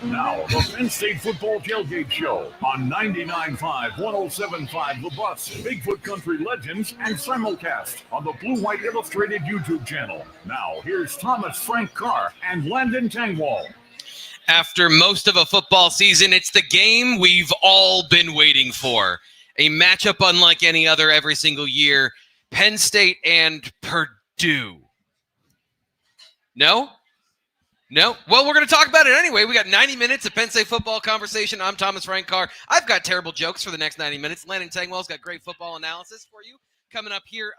Now, the Penn State Football Tailgate Show on 99.5, 107.5 The Bus, Bigfoot Country Legends, and simulcast on the Blue White Illustrated YouTube channel. Now, here's Thomas Frank Carr and Landon Tengwall. After most of a football season, it's the game we've all been waiting for. A matchup unlike any other every single year. Penn State and Purdue. No? No? Well, we're going to talk about it anyway. We got 90 minutes of Penn State football conversation. I'm Thomas Frank Carr. I've got terrible jokes for the next 90 minutes. Landon Tengwall's got great football analysis for you coming up here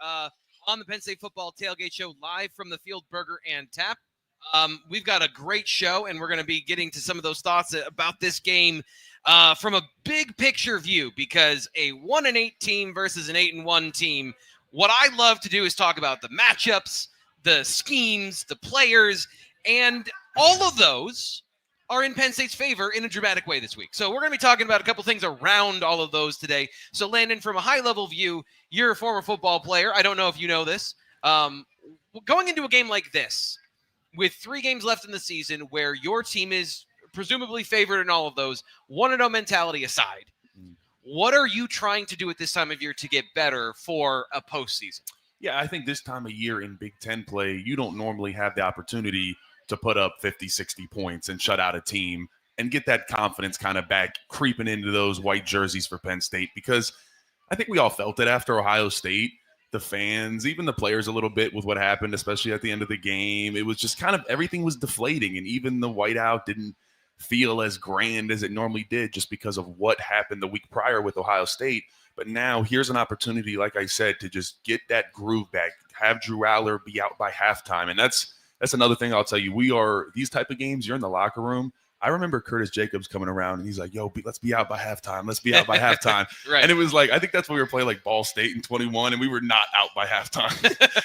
on the Penn State Football Tailgate Show live from the Field Burger and Tap. We've got a great show, and we're going to be getting to some of those thoughts about this game from a big picture view, because a 1-8 team versus an 8-1 team. What I love to do is talk about the matchups, the schemes, the players, and all of those are in Penn State's favor in a dramatic way this week. So we're going to be talking about a couple things around all of those today. So Landon, from a high-level view, you're a former football player. I don't know if you know this. Going into a game like this, with 3 games left in the season where your team is presumably favored in all of those, 1-0 mentality aside, what are you trying to do at this time of year to get better for a postseason? Yeah, I think this time of year in Big Ten play, you don't normally have the opportunity to put up 50, 60 points and shut out a team and get that confidence kind of back creeping into those white jerseys for Penn State, because I think we all felt it after Ohio State. The fans, even the players a little bit with what happened, especially at the end of the game. It was just kind of everything was deflating, and even the whiteout didn't feel as grand as it normally did just because of what happened the week prior with Ohio State. But now here's an opportunity, like I said, to just get that groove back, have Drew Aller be out by halftime. And that's another thing I'll tell you. These type of games, you're in the locker room. I remember Curtis Jacobs coming around and he's like, yo, let's be out by halftime. Let's be out by halftime. Right. And it was like, I think that's when we were playing like Ball State in 21 and we were not out by halftime.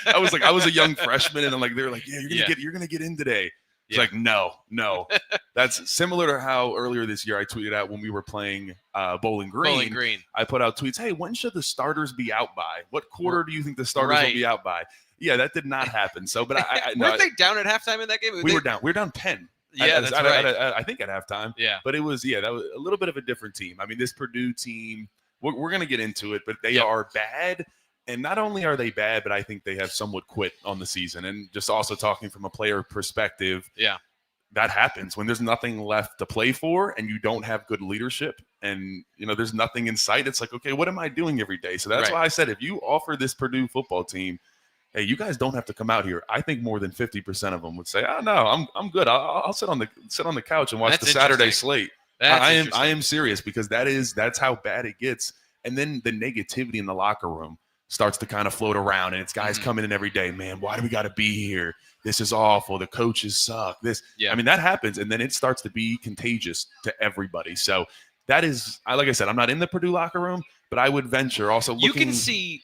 I was a young freshman and I'm like, they were like, yeah, you're going to get in today. It's like, no. That's similar to how earlier this year I tweeted out when we were playing Bowling Green. I put out tweets, hey, when should the starters be out by? What quarter do you think the starters will be out by? Yeah, that did not happen. So, but weren't they down at halftime in that game? We were down. We were down 10. Yeah, that's right. I think at halftime. Yeah. But that was a little bit of a different team. I mean, this Purdue team, we're going to get into it, but they are bad. And not only are they bad, but I think they have somewhat quit on the season. And just also talking from a player perspective, that happens when there's nothing left to play for and you don't have good leadership and, there's nothing in sight. It's like, okay, what am I doing every day? So that's why I said, if you offer this Purdue football team, hey, you guys don't have to come out here. I think more than 50% of them would say, "Oh no, I'm good. I'll sit on the couch and watch the Saturday slate." I am serious, because that's how bad it gets. And then the negativity in the locker room starts to kind of float around, and it's guys coming in every day. Man, why do we got to be here? This is awful. The coaches suck. I mean, that happens, and then it starts to be contagious to everybody. So that is, like I said, I'm not in the Purdue locker room, but I would venture also looking.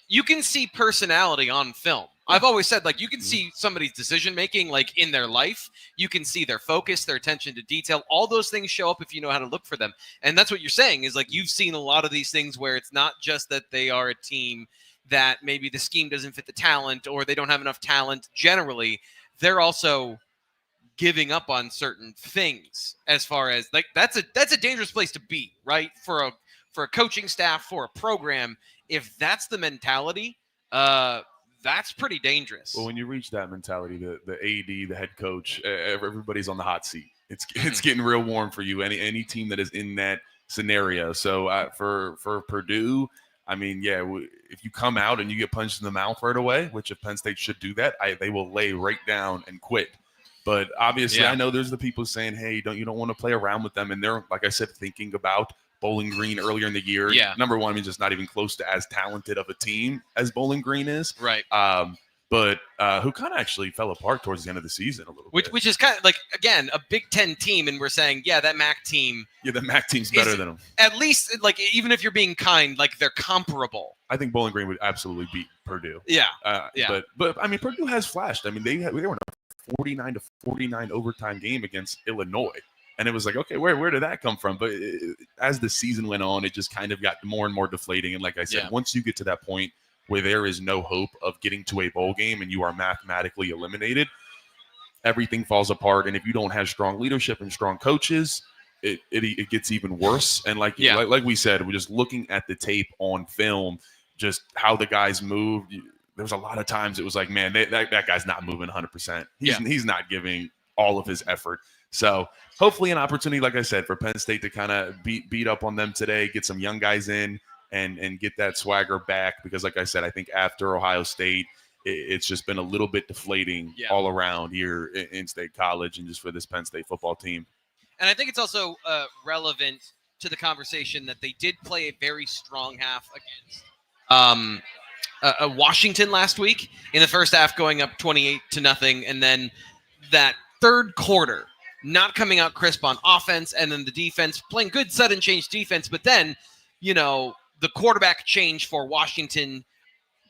You can see personality on film. I've always said, like, you can see somebody's decision-making, like, in their life. You can see their focus, their attention to detail. All those things show up if you know how to look for them. And that's what you're saying is, like, you've seen a lot of these things where it's not just that they are a team that maybe the scheme doesn't fit the talent or they don't have enough talent generally. They're also giving up on certain things as far as, like, that's a dangerous place to be, right? For a coaching staff, for a program. If that's the mentality, that's pretty dangerous. Well, when you reach that mentality, the AD, the head coach, everybody's on the hot seat. It's getting real warm for you. Any team that is in that scenario. So for Purdue, I mean, if you come out and you get punched in the mouth right away, which if Penn State should do that, they will lay right down and quit. But obviously, I know there's the people saying, hey, you don't want to play around with them, and they're, like I said, thinking about Bowling Green earlier in the year. Yeah. Number one, I mean, just not even close to as talented of a team as Bowling Green is. Right. But who kind of actually fell apart towards the end of the season a little bit. Which is kind of like, again, a Big Ten team, and we're saying, that MAC team. Yeah, the MAC team's better than them. At least, like, even if you're being kind, like, they're comparable. I think Bowling Green would absolutely beat Purdue. Yeah. But I mean, Purdue has flashed. I mean, they were in a 49-49 overtime game against Illinois. And it was like, okay, where did that come from? But as the season went on, it just kind of got more and more deflating. And like I said, once you get to that point where there is no hope of getting to a bowl game and you are mathematically eliminated, everything falls apart. And if you don't have strong leadership and strong coaches, it gets even worse. And like we said, we're just looking at the tape on film, just how the guys moved. There was a lot of times it was like, man, that guy's not moving 100%. He's not giving all of his effort. So hopefully an opportunity, like I said, for Penn State to kind of beat up on them today, get some young guys in and get that swagger back. Because like I said, I think after Ohio State, it's just been a little bit deflating all around here in State College and just for this Penn State football team. And I think it's also relevant to the conversation that they did play a very strong half against Washington last week in the first half, going up 28-0, and then that third quarter not coming out crisp on offense, and then the defense playing good sudden change defense, but then the quarterback change for Washington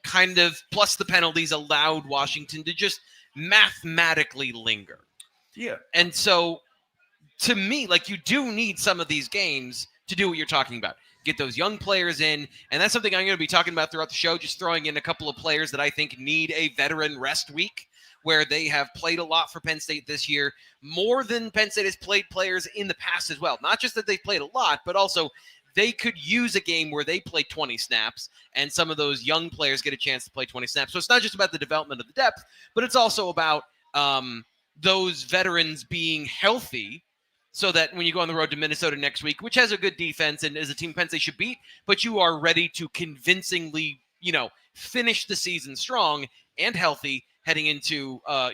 kind of plus the penalties allowed Washington to just mathematically linger. Yeah. And so to me, like, you do need some of these games to do what you're talking about. Get those young players in, and that's something I'm going to be talking about throughout the show, just throwing in a couple of players that I think need a veteran rest week, where they have played a lot for Penn State this year, more than Penn State has played players in the past as well. Not just that they've played a lot, but also they could use a game where they play 20 snaps, and some of those young players get a chance to play 20 snaps. So it's not just about the development of the depth, but it's also about those veterans being healthy, so that when you go on the road to Minnesota next week, which has a good defense and is a team Penn State should beat, but you are ready to convincingly, finish the season strong and healthy heading into, a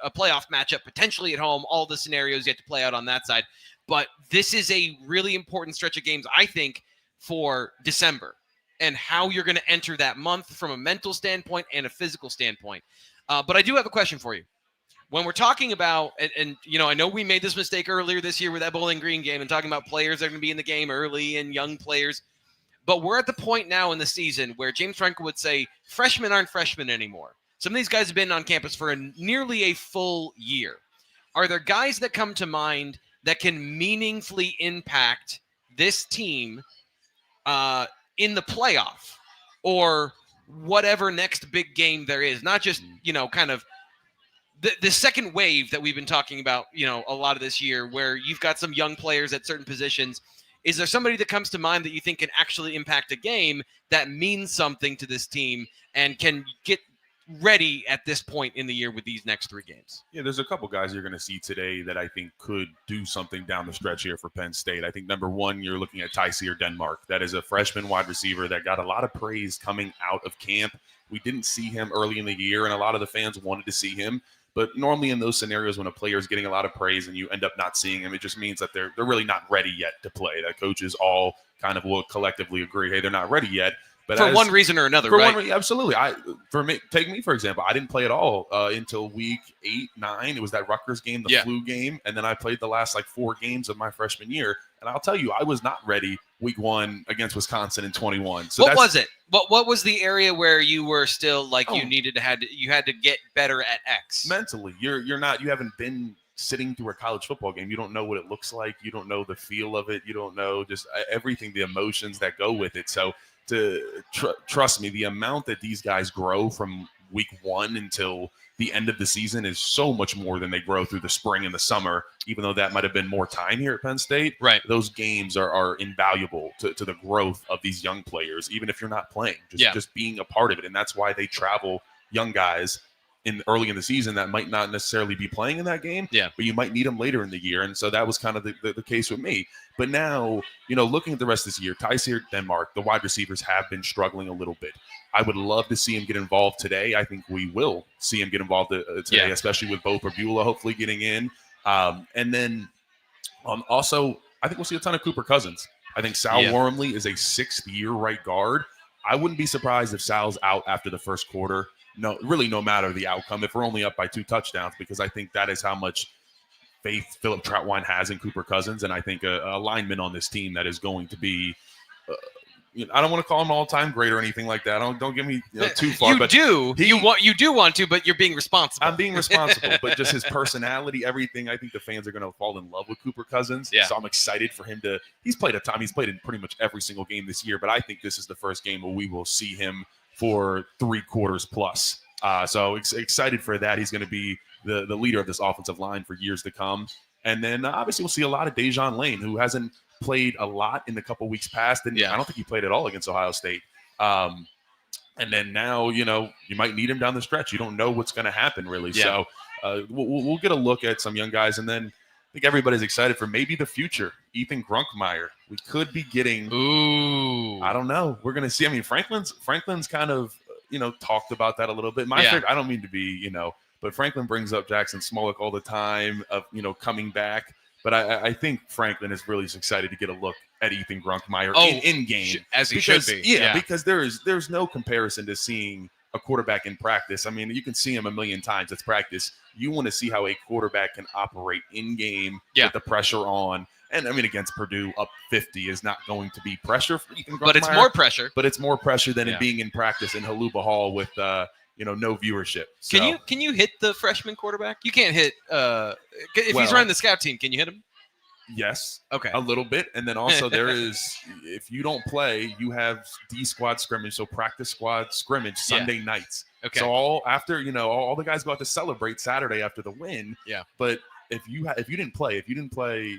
playoff matchup, potentially at home, all the scenarios yet to play out on that side. But this is a really important stretch of games, I think, for December and how you're going to enter that month from a mental standpoint and a physical standpoint. But I do have a question for you. When we're talking about, and I know we made this mistake earlier this year with that Bowling Green game and talking about players that are going to be in the game early and young players, but we're at the point now in the season where James Frankel would say freshmen aren't freshmen anymore. Some of these guys have been on campus for nearly a full year. Are there guys that come to mind that can meaningfully impact this team in the playoff or whatever next big game there is? Not just, kind of the second wave that we've been talking about, a lot of this year, where you've got some young players at certain positions. Is there somebody that comes to mind that you think can actually impact a game that means something to this team and can get ready at this point in the year with these next three games? Yeah, there's a couple guys you're going to see today that I think could do something down the stretch here for Penn State. I think number one, you're looking at Tyseer Denmark. That is a freshman wide receiver that got a lot of praise coming out of camp. We didn't see him early in the year, and a lot of the fans wanted to see him. But normally in those scenarios, when a player is getting a lot of praise and you end up not seeing him, it just means that they're really not ready yet to play. That coaches all kind of will collectively agree, hey, they're not ready yet. But for one reason or another, right? Absolutely. Take me, for example. I didn't play at all until week 8, 9. It was that Rutgers game, the flu game. And then I played the last 4 games of my freshman year. And I'll tell you, I was not ready week 1 against Wisconsin in 21. So what was it? What was the area where you were still you had to get better at X? Mentally, you haven't been sitting through a college football game. You don't know what it looks like. You don't know the feel of it. You don't know just everything, the emotions that go with it. So trust me, the amount that these guys grow from week 1 until the end of the season is so much more than they grow through the spring and the summer, even though that might have been more time here at Penn State. Right. Those games are invaluable to the growth of these young players, even if you're not playing, just being a part of it. And that's why they travel young guys early in the season that might not necessarily be playing in that game, but you might need them later in the year. And so that was kind of the case with me. But now, looking at the rest of this year, Tyseer Denmark, the wide receivers have been struggling a little bit. I would love to see him get involved today. I think we will see him get involved today, especially with Bo Perbula hopefully getting in. And then also, I think we'll see a ton of Cooper Cousins. I think Sal Wormley is a 6th-year right guard. I wouldn't be surprised if Sal's out after the first quarter. No, really, no matter the outcome, if we're only up by 2 touchdowns, because I think that is how much faith Philip Troutwine has in Cooper Cousins. And I think a lineman on this team that is going to be I don't want to call him all-time great or anything like that. Don't get me too far. You do want to, but you're being responsible. I'm being responsible, but just his personality, everything. I think the fans are going to fall in love with Cooper Cousins. Yeah. So I'm excited for him to. He's played a time. He's played in pretty much every single game this year, but I think this is the first game where we will see him for 3 quarters plus. So excited for that. He's going to be the leader of this offensive line for years to come. And then obviously we'll see a lot of Dejon Lane, who hasn't played a lot in the couple weeks past. And I don't think he played at all against Ohio State. And then now, you might need him down the stretch. You don't know what's going to happen, really. Yeah. So we'll get a look at some young guys. And then I think everybody's excited for maybe the future. Ethan Grunkmeyer. We could be getting – Ooh. I don't know. We're going to see. I mean, Franklin's kind of, talked about that a little bit. My favorite, I don't mean to be, but Franklin brings up Jackson Smolik all the time of, coming back. But I think Franklin is really excited to get a look at Ethan Grunkmeyer in game. As he should be. Yeah, because there's no comparison to seeing a quarterback in practice. I mean, you can see him a million times. It's practice. You want to see how a quarterback can operate in game with the pressure on. And, I mean, against Purdue, up 50 is not going to be pressure for Ethan Grunkmeyer. But it's more pressure. But it's more pressure than it being in practice in Haluba Hall with no viewership. So, Can you hit the freshman quarterback? You can't hit if he's running the scout team, can you hit him? Yes. Okay. A little bit. And then also there is, if you don't play, you have D squad scrimmage. So practice squad scrimmage Sunday nights. Okay. So all the guys go out to celebrate Saturday after the win. Yeah. But if you didn't play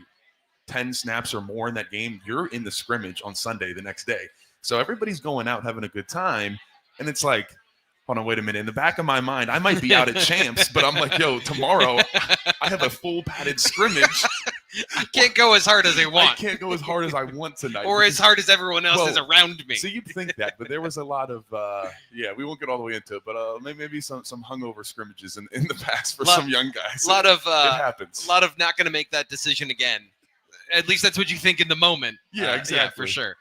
10 snaps or more in that game, you're in the scrimmage on Sunday the next day. So everybody's going out having a good time. And it's like, hold on, wait a minute. In the back of my mind, I might be out at Champs, but I'm like, tomorrow I have a full padded scrimmage. I can't go as hard as I want. I can't go as hard as I want tonight. Or as hard as everyone else is around me. So you'd think that, but there was a lot of, we won't get all the way into it, but maybe some hungover scrimmages in the past for some young guys. A lot of it happens. A lot of not going to make that decision again. At least that's what you think in the moment. Yeah, exactly. Yeah, for sure.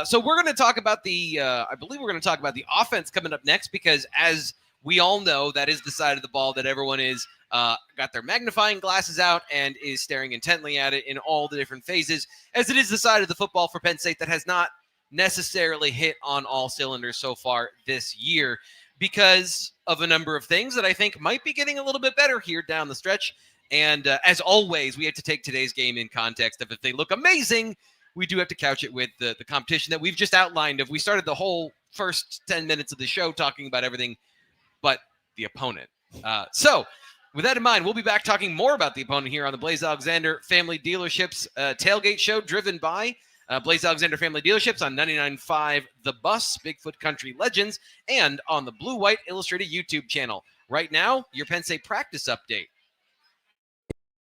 So we're going to talk about I believe we're going to talk about the offense coming up next, because as we all know, that is the side of the ball that everyone is got their magnifying glasses out and is staring intently at it in all the different phases, as it is the side of the football for Penn State that has not necessarily hit on all cylinders so far this year because of a number of things that I think might be getting a little bit better here down the stretch. And as always, we have to take today's game in context of if they look amazing, we do have to couch it with the competition that we've just outlined. We started the whole first 10 minutes of the show talking about everything but the opponent. So with that in mind, we'll be back talking more about the opponent here on the Blaise Alexander Family Dealerships Tailgate Show, driven by Blaise Alexander Family Dealerships on 99.5 The Bus, Bigfoot Country Legends, and on the Blue White Illustrated YouTube channel. Right now, your Penn State practice update.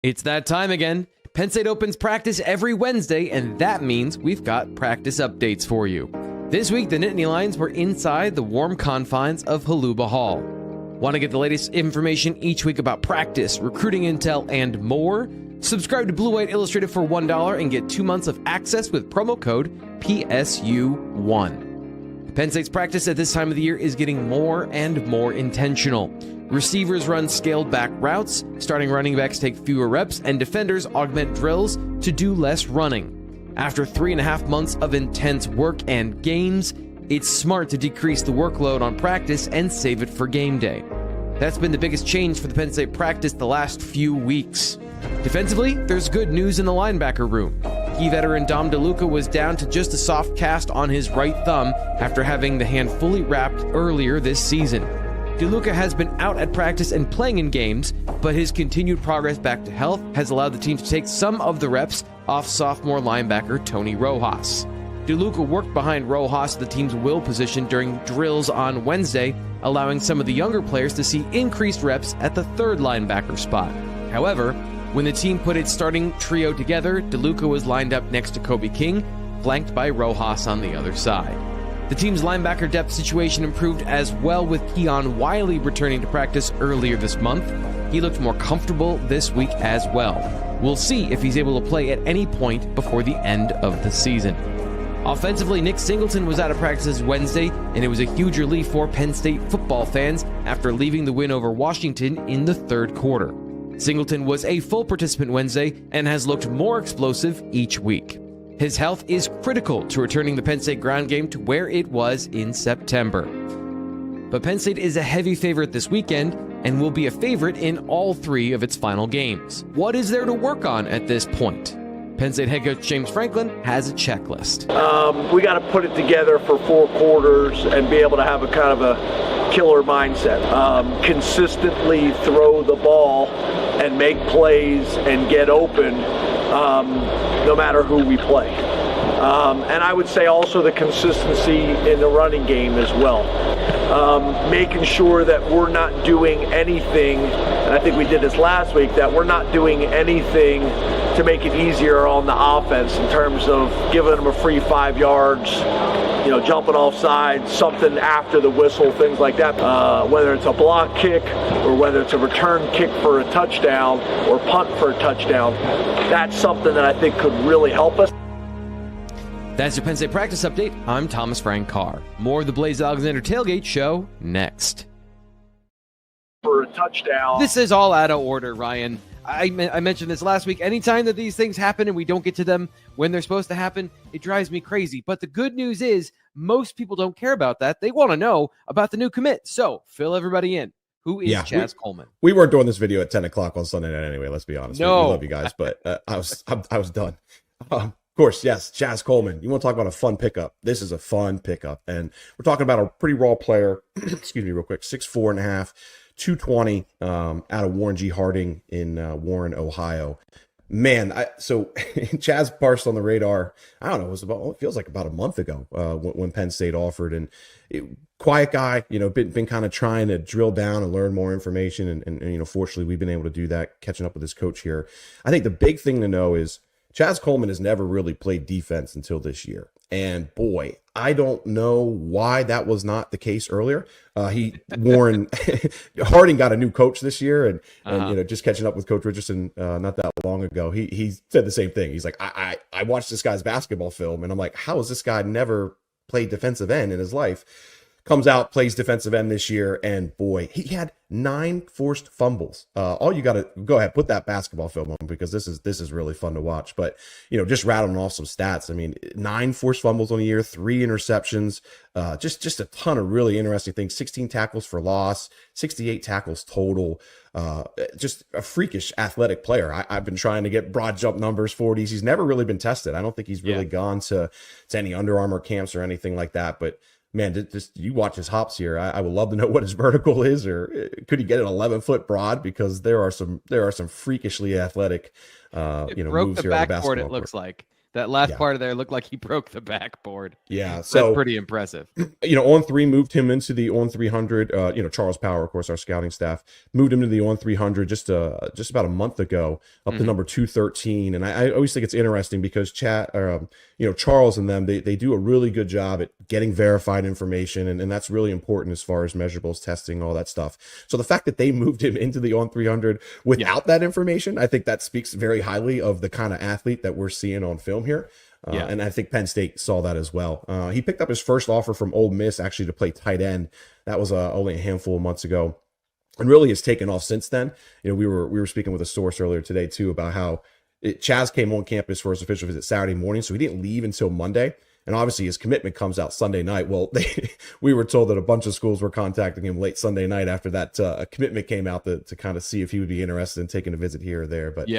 It's that time again. Penn State opens practice every Wednesday, and that means we've got practice updates for you. This week, the Nittany Lions were inside the warm confines of Haluba Hall. Want to get the latest information each week about practice, recruiting intel, and more? Subscribe to Blue White Illustrated for $1 and get 2 months of access with promo code PSU1. Penn State's practice at this time of the year is getting more and more intentional. Receivers run scaled-back routes, starting running backs take fewer reps, and defenders augment drills to do less running. After 3.5 months of intense work and games, it's smart to decrease the workload on practice and save it for game day. That's been the biggest change for the Penn State practice the last few weeks. Defensively, there's good news in the linebacker room. Key veteran Dom DeLuca was down to just a soft cast on his right thumb after having the hand fully wrapped earlier this season. DeLuca has been out at practice and playing in games, but his continued progress back to health has allowed the team to take some of the reps off sophomore linebacker Tony Rojas. DeLuca worked behind Rojas, the team's will position, during drills on Wednesday, allowing some of the younger players to see increased reps at the third linebacker spot. However, when the team put its starting trio together, DeLuca was lined up next to Kobe King, flanked by Rojas on the other side. The team's linebacker depth situation improved as well, with Keon Wiley returning to practice earlier this month. He looked more comfortable this week as well. We'll see if he's able to play at any point before the end of the season. Offensively, Nick Singleton was out of practice Wednesday, and it was a huge relief for Penn State football fans after leaving the win over Washington in the third quarter. Singleton was a full participant Wednesday and has looked more explosive each week. His health is critical to returning the Penn State ground game to where it was in September. But Penn State is a heavy favorite this weekend and will be a favorite in all 3 of its final games. What is there to work on at this point? Penn State head coach James Franklin has a checklist. We got to put it together for 4 quarters and be able to have a kind of a killer mindset. Consistently throw the ball and make plays and get open no matter who we play. And I would say also the consistency in the running game as well. Making sure that we're not doing anything, and I think we did this last week, that we're not doing anything to make it easier on the offense in terms of giving them a free 5 yards, jumping off sides, something after the whistle, things like that. Whether it's a block kick or whether it's a return kick for a touchdown or punt for a touchdown, that's something that I think could really help us. That's your Penn State practice update. I'm Thomas Frank Carr. More of the Blaze Alexander Tailgate Show next. For a touchdown. This is all out of order, Ryan. I mentioned this last week. Anytime that these things happen and we don't get to them when they're supposed to happen, it drives me crazy. But the good news is most people don't care about that. They want to know about the new commit. So fill everybody in. Who is Chaz Coleman? We weren't doing this video at 10 o'clock on Sunday night anyway, let's be honest. No. We love you guys, but I was done. Of course, yes, Chaz Coleman. You want to talk about a fun pickup? This is a fun pickup. And we're talking about a pretty raw player. Excuse me real quick. 6'4.5", 220 out of Warren G. Harding in Warren, Ohio. Man, so Chaz parsed on the radar. I don't know. It feels like about a month ago when Penn State offered, and quiet guy. Been kind of trying to drill down and learn more information, and fortunately we've been able to do that. Catching up with his coach here. I think the big thing to know is Chaz Coleman has never really played defense until this year, and boy, I don't know why that was not the case earlier. Warren Harding got a new coach this year, and just catching up with Coach Richardson not that long ago, he said the same thing. He's like, I watched this guy's basketball film, and I'm like, how has this guy never played defensive end in his life? Comes out, plays defensive end this year, and boy, he had 9 forced fumbles. All you got to go ahead, put that basketball film on, because this is really fun to watch. But just rattling off some stats. I mean, 9 forced fumbles on the year, 3 interceptions, just a ton of really interesting things. 16 tackles for loss, 68 tackles total. Just a freakish athletic player. I've been trying to get broad jump numbers, 40s. He's never really been tested. I don't think he's really gone to any Under Armour camps or anything like that. But man, you watch his hops here. I would love to know what his vertical is, or could he get an 11-foot broad? Because there are some freakishly athletic, broke moves the here on the basketball backboard. It court. looks like that last part of there looked like he broke the backboard. Yeah, so that's pretty impressive. On 3 moved him into the on 300. Charles Power, of course, our scouting staff moved him to the on 300 just about a month ago, up to number 213. And I always think it's interesting because Charles and them, they do a really good job at getting verified information, and that's really important as far as measurables, testing, all that stuff. So the fact that they moved him into the on 300 without that information, I think that speaks very highly of the kind of athlete that we're seeing on film here. And I think Penn State saw that as well. He picked up his first offer from Ole Miss actually to play tight end. That was only a handful of months ago, and really has taken off since then. We were speaking with a source earlier today too about how Chaz came on campus for his official visit Saturday morning, so he didn't leave until Monday. And obviously his commitment comes out Sunday night. Well, we were told that a bunch of schools were contacting him late Sunday night after that commitment came out to kind of see if he would be interested in taking a visit here or there. But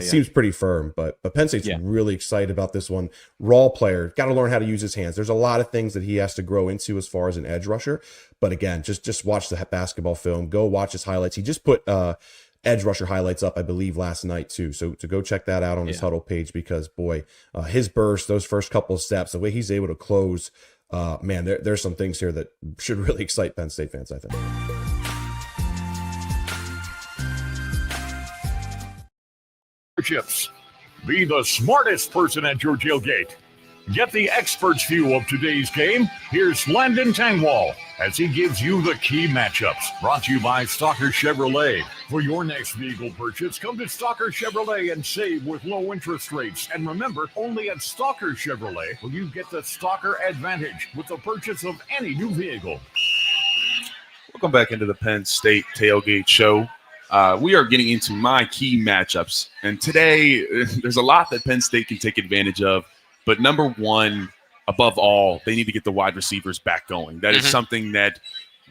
seems pretty firm. But Penn State's really excited about this one. Raw player, got to learn how to use his hands. There's a lot of things that he has to grow into as far as an edge rusher. But again, just watch the basketball film. Go watch his highlights. He just put edge rusher highlights up, I believe, last night too. So to go check that out on his huddle page, because boy, his burst, those first couple of steps, the way he's able to close, man, there's some things here that should really excite Penn State fans, I think. Chips. Be the smartest person at your tailgate. Get the expert's view of today's game. Here's Landon Tengwall as he gives you the key matchups. Brought to you by Stalker Chevrolet. For your next vehicle purchase, come to Stalker Chevrolet and save with low interest rates. And remember, only at Stalker Chevrolet will you get the Stalker Advantage with the purchase of any new vehicle. Welcome back into the Penn State Tailgate Show. We are getting into my key matchups. And today, there's a lot that Penn State can take advantage of. But number one, above all, they need to get the wide receivers back going. That is something that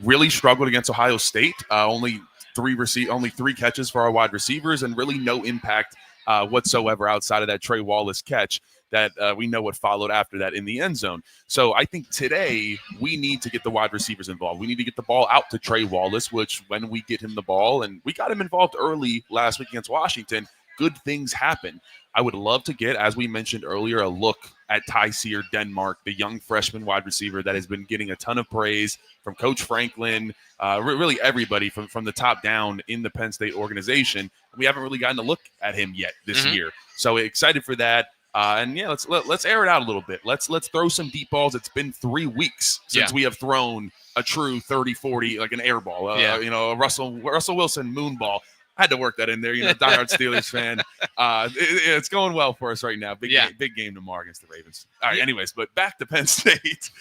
really struggled against Ohio State. Only three catches for our wide receivers, and really no impact whatsoever outside of that Trey Wallace catch that we know what followed after that in the end zone. So I think today we need to get the wide receivers involved. We need to get the ball out to Trey Wallace, which when we get him the ball, and we got him involved early last week against Washington, good things happen. I would love to get, as we mentioned earlier, a look at Tyseer Denmark, the young freshman wide receiver that has been getting a ton of praise from Coach Franklin, really everybody from the top down in the Penn State organization. We haven't really gotten a look at him yet this year. So excited for that. And yeah, let's air it out a little bit. Let's throw some deep balls. It's been 3 weeks since we have thrown a true 30-40, like an air ball, a Russell Wilson moon ball. I had to work that in there, diehard Steelers fan. It's going well for us right now. Big game tomorrow against the Ravens. All right, anyways, but back to Penn State.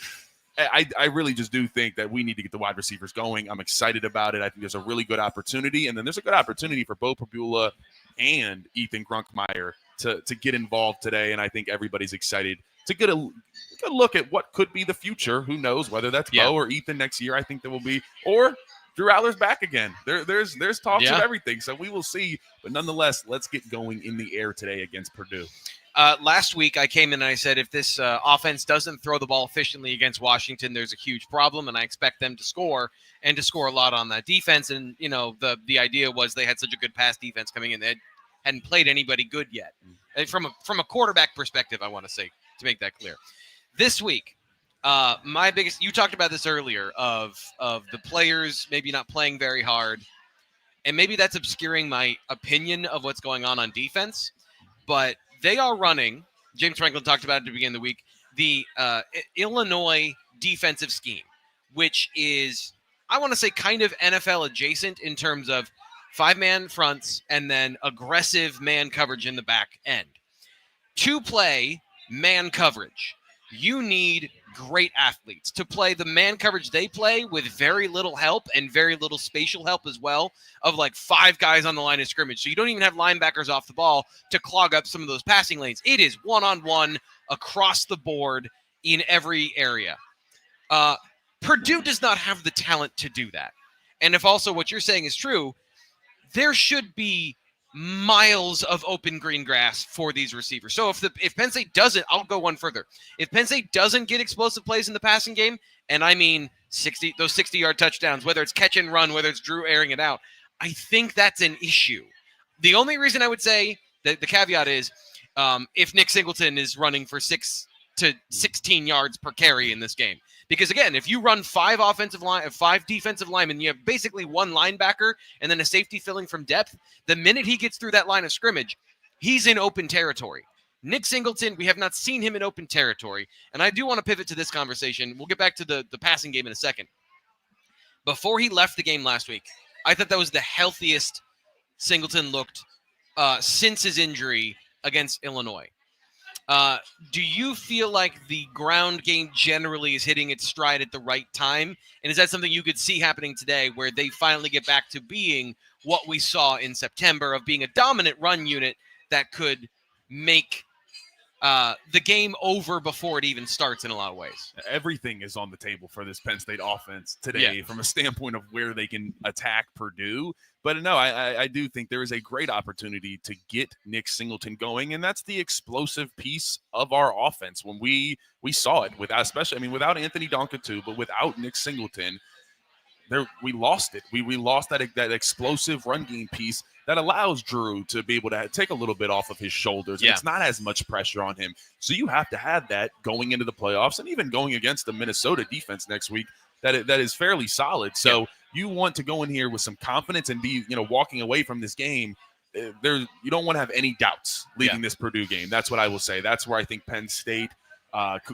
I really just do think that we need to get the wide receivers going. I'm excited about it. I think there's a really good opportunity. And then there's a good opportunity for Bo Pabula and Ethan Grunkmeyer to get involved today. And I think everybody's excited to get a good look at what could be the future. Who knows whether that's Bo or Ethan next year. I think there will be, or Drew Allar's back again. There's talks of everything, so we will see. But nonetheless, let's get going in the air today against Purdue. Last week, I came in and I said, if this offense doesn't throw the ball efficiently against Washington, there's a huge problem, and I expect them to score, and to score a lot on that defense. And, the idea was they had such a good pass defense coming in. They hadn't played anybody good yet. And from a quarterback perspective, I want to say, to make that clear. This week, my biggest, you talked about this earlier, of the players maybe not playing very hard, and maybe that's obscuring my opinion of what's going on defense, but they are running, James Franklin talked about it at the beginning of the week, the Illinois defensive scheme, which is, I want to say, kind of NFL adjacent in terms of 5-man fronts and then aggressive man coverage in the back end. To play man coverage, you need great athletes to play the man coverage they play with very little help and very little spatial help as well, of like 5 guys on the line of scrimmage. So you don't even have linebackers off the ball to clog up some of those passing lanes. It is one-on-one across the board in every area. Purdue does not have the talent to do that. And if also what you're saying is true, there should be miles of open green grass for these receivers. So if Penn State doesn't, I'll go one further. If Penn State doesn't get explosive plays in the passing game, and I mean those 60-yard touchdowns, whether it's catch and run, whether it's Drew airing it out, I think that's an issue. The only reason I would say that the caveat is if Nick Singleton is running for 6 to 16 yards per carry in this game. Because again, if you run 5 defensive linemen, you have basically 1 linebacker and then a safety filling from depth. The minute he gets through that line of scrimmage, he's in open territory. Nick Singleton, we have not seen him in open territory. And I do want to pivot to this conversation. We'll get back to the passing game in a second. Before he left the game last week, I thought that was the healthiest Singleton looked since his injury against Illinois. Do you feel like the ground game generally is hitting its stride at the right time? And is that something you could see happening today, where they finally get back to being what we saw in September, of being a dominant run unit that could make the game over before it even starts in a lot of ways? Everything is on the table for this Penn State offense today from a standpoint of where they can attack Purdue. But no, I do think there is a great opportunity to get Nick Singleton going, and that's the explosive piece of our offense. When we saw it, without Anthony Donka too, but without Nick Singleton, we lost it. We lost that explosive run game piece that allows Drew to be able to take a little bit off of his shoulders. Yeah. It's not as much pressure on him. So you have to have that going into the playoffs, and even going against the Minnesota defense next week that is fairly solid. So you want to go in here with some confidence and be, walking away from this game. You don't want to have any doubts leaving this Purdue game. That's what I will say. That's where I think Penn State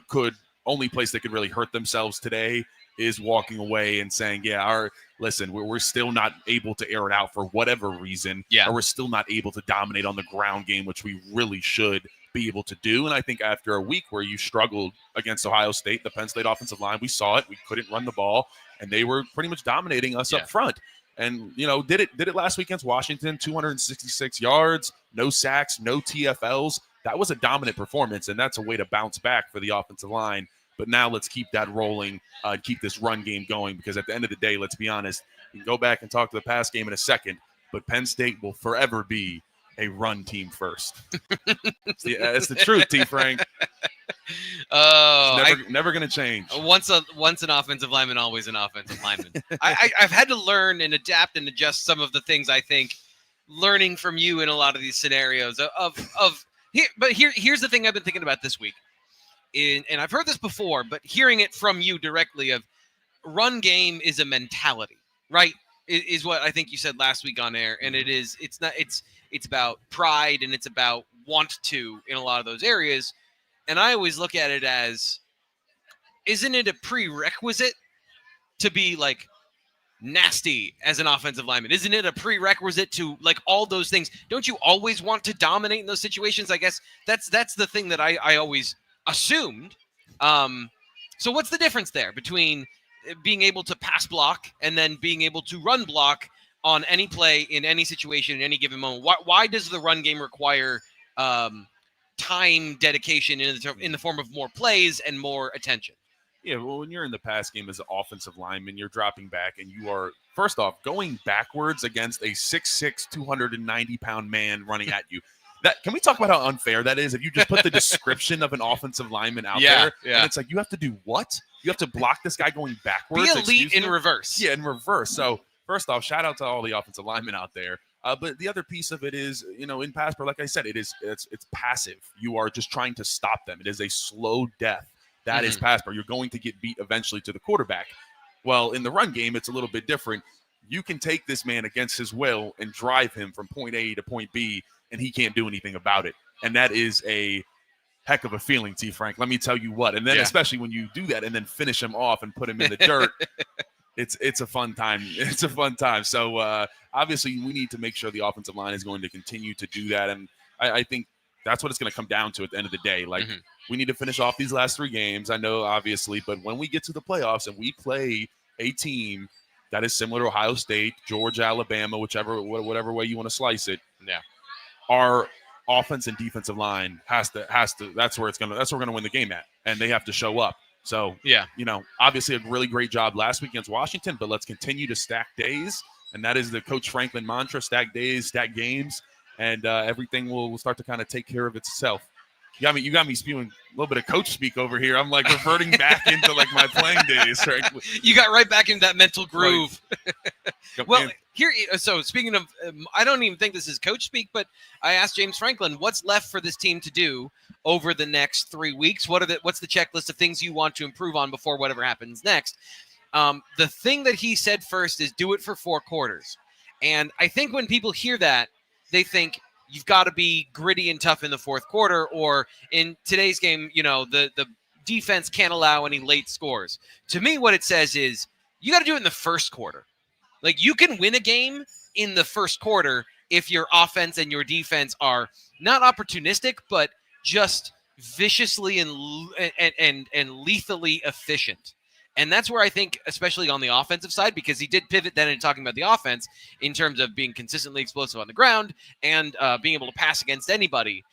could only place they could really hurt themselves today is walking away and saying, we're still not able to air it out for whatever reason, or we're still not able to dominate on the ground game, which we really should be able to do. And I think after a week where you struggled against Ohio State, the Penn State offensive line, we saw it. We couldn't run the ball, and they were pretty much dominating us up front. And, did it last week against Washington, 266 yards, no sacks, no TFLs. That was a dominant performance, and that's a way to bounce back for the offensive line. But now let's keep that rolling, keep this run game going, because at the end of the day, let's be honest, you can go back and talk to the pass game in a second, but Penn State will forever be a run team first. It's the truth, T. Frank. Oh, never going to change. Once an offensive lineman, always an offensive lineman. I've had to learn and adapt and adjust some of the things I think learning from you in a lot of these scenarios here's the thing I've been thinking about this week. And I've heard this before, but hearing it from you directly of run game is a mentality, right? Is what I think you said last week on air. And it's about pride and it's about want to in a lot of those areas. And I always look at it as, isn't it a prerequisite to be like nasty as an offensive lineman? Isn't it a prerequisite to like all those things? Don't you always want to dominate in those situations? I guess that's the thing that I always assumed. So what's the difference there between being able to pass block and then being able to run block on any play in any situation in any given moment? Why does the run game require time dedication in the form of more plays and more attention? Yeah, well, when you're in the pass game as an offensive lineman, you're dropping back and you are, first off, going backwards against a 6'6", 290-pound man running at you. Can we talk about how unfair that is? If you just put the description of an offensive lineman out there, and it's like, you have to do what? You have to block this guy going backwards? Be elite in reverse. Yeah, in reverse. So, first off, shout out to all the offensive linemen out there. But the other piece of it is, in pass pro, like I said, it's passive. You are just trying to stop them. It is a slow death. That is pass pro. You're going to get beat eventually to the quarterback. Well, in the run game, it's a little bit different. You can take this man against his will and drive him from point A to point B, and he can't do anything about it. And that is a heck of a feeling, T. Frank. Let me tell you what. And then especially when you do that and then finish him off and put him in the dirt, it's a fun time. It's a fun time. So obviously we need to make sure the offensive line is going to continue to do that. And I think that's what it's going to come down to at the end of the day. Like, we need to finish off these last 3 games. I know, obviously, but when we get to the playoffs and we play a team that is similar to Ohio State, Georgia, Alabama, whatever way you want to slice it. Yeah. Our offense and defensive line has to. That's where we're going to win the game at, and they have to show up. So obviously a really great job last week against Washington, but let's continue to stack days, and that is the Coach Franklin mantra: stack days, stack games, and everything will start to kind of take care of itself. You got me spewing a little bit of coach speak over here. I'm like reverting back into like my playing days. Right? You got right back into that mental groove. Right. Well, so speaking of, I don't even think this is coach speak, but I asked James Franklin, what's left for this team to do over the next 3 weeks? What's the checklist of things you want to improve on before whatever happens next? The thing that he said first is do it for 4 quarters. And I think when people hear that, they think, you've got to be gritty and tough in the 4th quarter, or in today's game, the defense can't allow any late scores. To me, what it says is you got to do it in the 1st quarter. Like, you can win a game in the 1st quarter if your offense and your defense are not opportunistic, but just viciously and lethally efficient. And that's where I think, especially on the offensive side, because he did pivot then into talking about the offense in terms of being consistently explosive on the ground and being able to pass against anybody.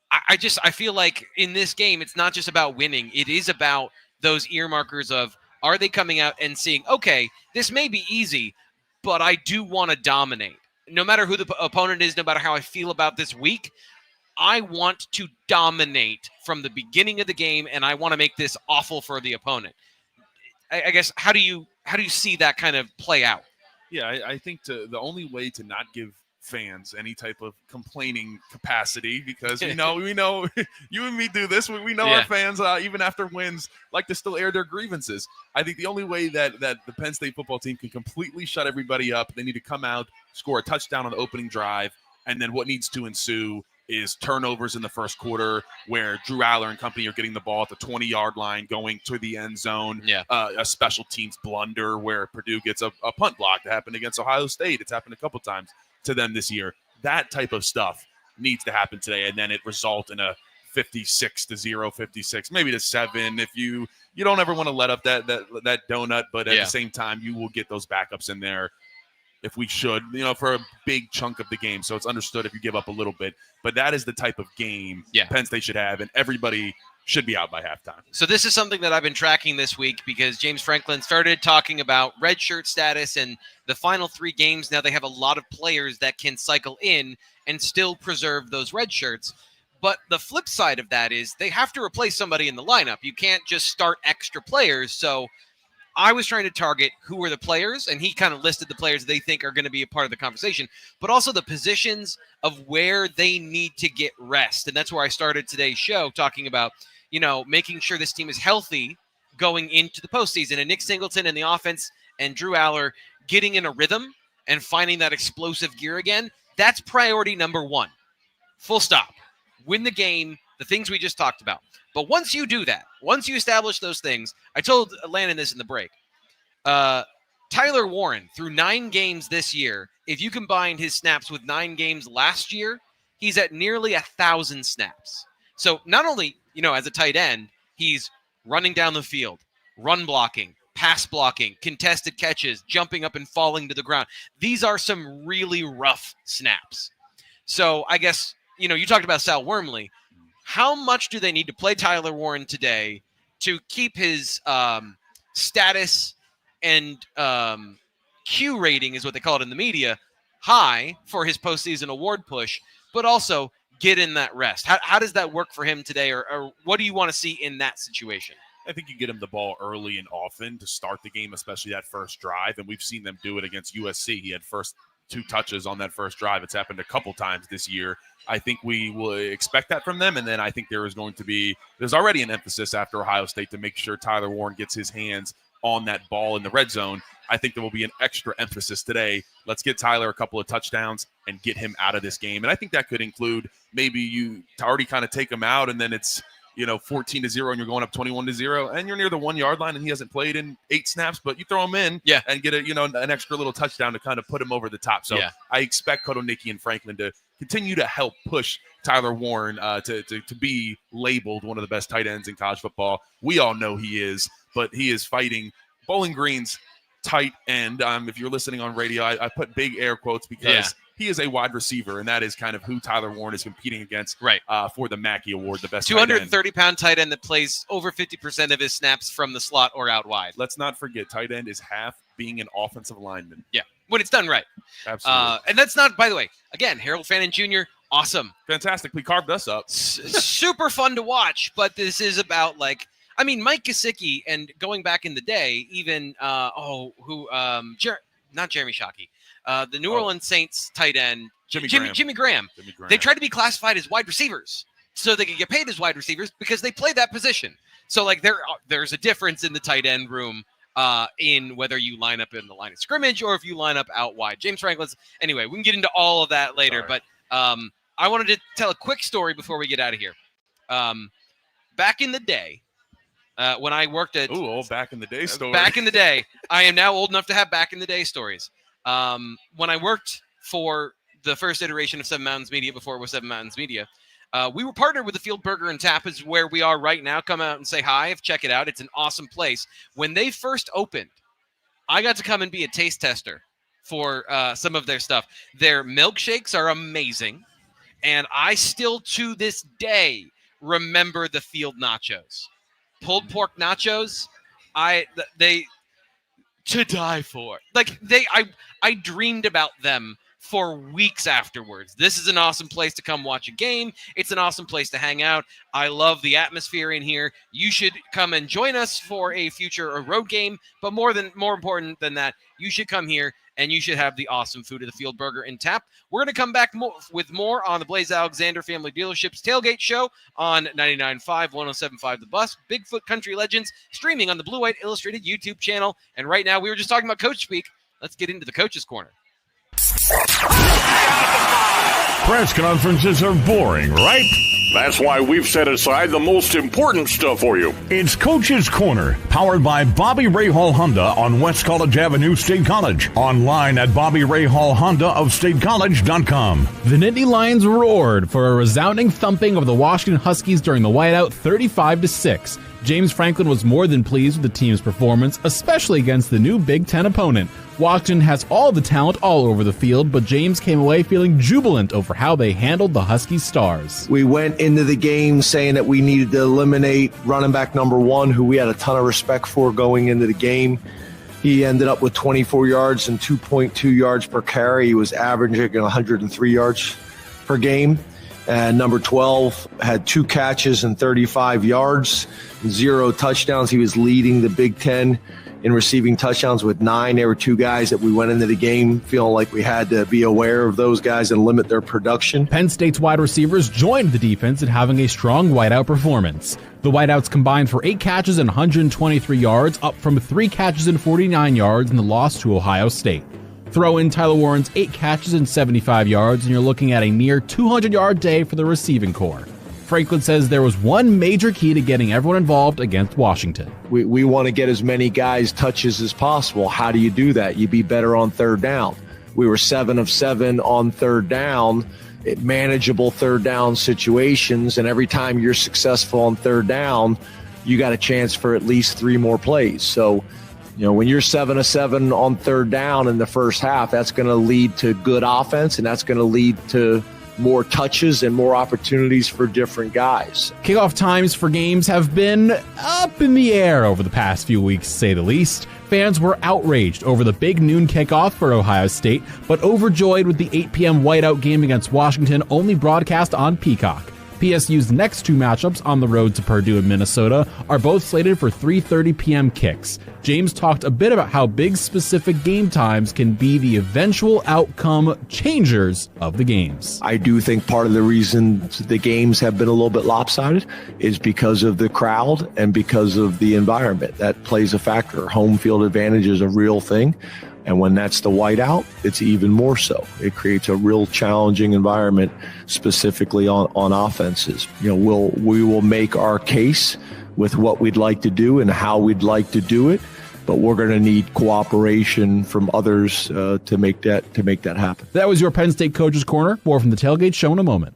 I feel like in this game, it's not just about winning. It is about those earmarkers of, are they coming out and seeing, okay, this may be easy, but I do want to dominate. No matter who the opponent is, no matter how I feel about this week, I want to dominate from the beginning of the game, and I want to make this awful for the opponent. I guess, how do you see that kind of play out? Yeah, I think the only way to not give fans any type of complaining capacity, because we know you and me do this. We know our fans, even after wins, like to still air their grievances. I think the only way that the Penn State football team can completely shut everybody up, they need to come out, score a touchdown on the opening drive, and then what needs to ensue is turnovers in the 1st quarter where Drew Aller and company are getting the ball at the 20-yard line going to the end zone. Yeah. A special teams blunder where Purdue gets a punt block. That happened against Ohio State. It's happened a couple times to them this year. That type of stuff needs to happen today, and then it result in a 56-0, 56, maybe to 7. If you don't ever want to let up that donut, but at the same time, you will get those backups in there if we should, for a big chunk of the game. So it's understood if you give up a little bit. But that is the type of game Penn State should have, and everybody should be out by halftime. So this is something that I've been tracking this week because James Franklin started talking about redshirt status and the final 3 games. Now they have a lot of players that can cycle in and still preserve those red shirts. But the flip side of that is they have to replace somebody in the lineup. You can't just start extra players. So I was trying to target who were the players, and he kind of listed the players they think are going to be a part of the conversation, but also the positions of where they need to get rest. And that's where I started today's show, talking about, making sure this team is healthy going into the postseason. And Nick Singleton and the offense and Drew Aller getting in a rhythm and finding that explosive gear again, that's priority number 1. Full stop. Win the game, the things we just talked about. But once you do that, once you establish those things, I told Landon this in the break. Tyler Warren, through 9 games this year, if you combine his snaps with 9 games last year, he's at nearly 1,000 snaps. So not only, as a tight end, he's running down the field, run blocking, pass blocking, contested catches, jumping up and falling to the ground. These are some really rough snaps. So I guess, you talked about Sal Wormley. How much do they need to play Tyler Warren today to keep his status and Q rating, is what they call it in the media, high for his postseason award push, but also get in that rest? How does that work for him today, or what do you want to see in that situation? I think you get him the ball early and often to start the game, especially that first drive, and we've seen them do it against USC. He had first 2 touches on that first drive. It's happened a couple times this year. I think we will expect that from them, and then I think there's already an emphasis after Ohio State to make sure Tyler Warren gets his hands on that ball in the red zone. I think there will be an extra emphasis today. Let's get Tyler a couple of touchdowns and get him out of this game. And I think that could include maybe you already kind of take him out, and then it's 14-0 and you're going up 21-0 and you're near the 1 yard line and he hasn't played in 8 snaps, but you throw him in and get an extra little touchdown to kind of put him over the top. So I expect Kotonicki and Franklin to continue to help push Tyler Warren to be labeled one of the best tight ends in college football. We all know he is, but he is fighting Bowling Green's tight end. If you're listening on radio, I put big air quotes because he is a wide receiver, and that is kind of who Tyler Warren is competing against for the Mackey Award, the best 230-pound tight end that plays over 50% of his snaps from the slot or out wide. Let's not forget, tight end is half being an offensive lineman. Yeah, when it's done right. Absolutely. And that's not, by the way, again, Harold Fannin Jr., awesome. Fantastically carved us up. Super fun to watch, but this is about, Mike Gesicki, and going back in the day, even, not Jeremy Shockey, the New Orleans Saints tight end, Jimmy Graham. They tried to be classified as wide receivers so they could get paid as wide receivers because they play that position. So there's a difference in the tight end room in whether you line up in the line of scrimmage or if you line up out wide. James Franklin's, anyway, we can get into all of that later. Sorry. But I wanted to tell a quick story before we get out of here. Back in the day, when I worked at back in the day story. Back in the day, I am now old enough to have back in the day stories. When I worked for the first iteration of Seven Mountains Media before it was Seven Mountains Media, we were partnered with the Field Burger and Tap, is where we are right now. Come out and say hi. Check it out. It's an awesome place. When they first opened, I got to come and be a taste tester for some of their stuff. Their milkshakes are amazing, and I still to this day remember the field nachos. Pulled pork nachos, they to die for. I dreamed about them for weeks afterwards. This is an awesome place to come watch a game. It's an awesome place to hang out. I love the atmosphere in here. You should come and join us for a future road game, but more important than that, you should come here and you should have the awesome food of the Field Burger and Tap. We're going to come back with more on the Blaze Alexander Family Dealerships Tailgate Show on 99.5, 107.5 The Bus, Bigfoot Country Legends, streaming on the Blue White Illustrated YouTube channel. And right now, we were just talking about Coach Speak. Let's get into the Coach's Corner. Press conferences are boring, right? That's why we've set aside the most important stuff for you. It's Coach's Corner, powered by Bobby Ray Hall Honda on West College Avenue, State College. Online at Bobby Ray Hall Honda of StateCollege.com. The Nittany Lions roared for a resounding thumping of the Washington Huskies during the whiteout, 35-6. James Franklin was more than pleased with the team's performance, especially against the new Big Ten opponent. Washington has all the talent all over the field, but James came away feeling jubilant over how they handled the Huskies' stars. We went into the game saying that we needed to eliminate running back number 1, who we had a ton of respect for going into the game. He ended up with 24 yards and 2.2 yards per carry. He was averaging 103 yards per game. And number 12 had 2 catches and 35 yards, 0 touchdowns. He was leading the Big Ten in receiving touchdowns with 9. There were 2 guys that we went into the game feeling like we had to be aware of those guys and limit their production. Penn State's wide receivers joined the defense in having a strong whiteout performance. The whiteouts combined for 8 catches and 123 yards, up from 3 catches and 49 yards in the loss to Ohio State. Throw in Tyler Warren's 8 catches and 75 yards, and you're looking at a near 200-yard day for the receiving corps. Franklin says there was one major key to getting everyone involved against Washington. We want to get as many guys touches as possible. How do you do that? You be better on third down. We were 7 of 7 on third down, manageable third down situations, and every time you're successful on third down, you got a chance for at least 3 more plays. So, when you're 7 of 7 on third down in the first half, that's going to lead to good offense, and that's going to lead to more touches and more opportunities for different guys. Kickoff times for games have been up in the air over the past few weeks, to say the least. Fans were outraged over the big noon kickoff for Ohio State, but overjoyed with the 8 p.m. whiteout game against Washington, only broadcast on Peacock. PSU's next 2 matchups on the road to Purdue and Minnesota are both slated for 3:30 p.m. kicks. James talked a bit about how big specific game times can be the eventual outcome changers of the games. I do think part of the reason the games have been a little bit lopsided is because of the crowd and because of the environment. That plays a factor. Home field advantage is a real thing. And when that's the whiteout, it's even more so. It creates a real challenging environment, specifically on offenses. We will make our case with what we'd like to do and how we'd like to do it, but we're going to need cooperation from others to make that happen. That was your Penn State Coach's Corner. More from the Tailgate Show in a moment.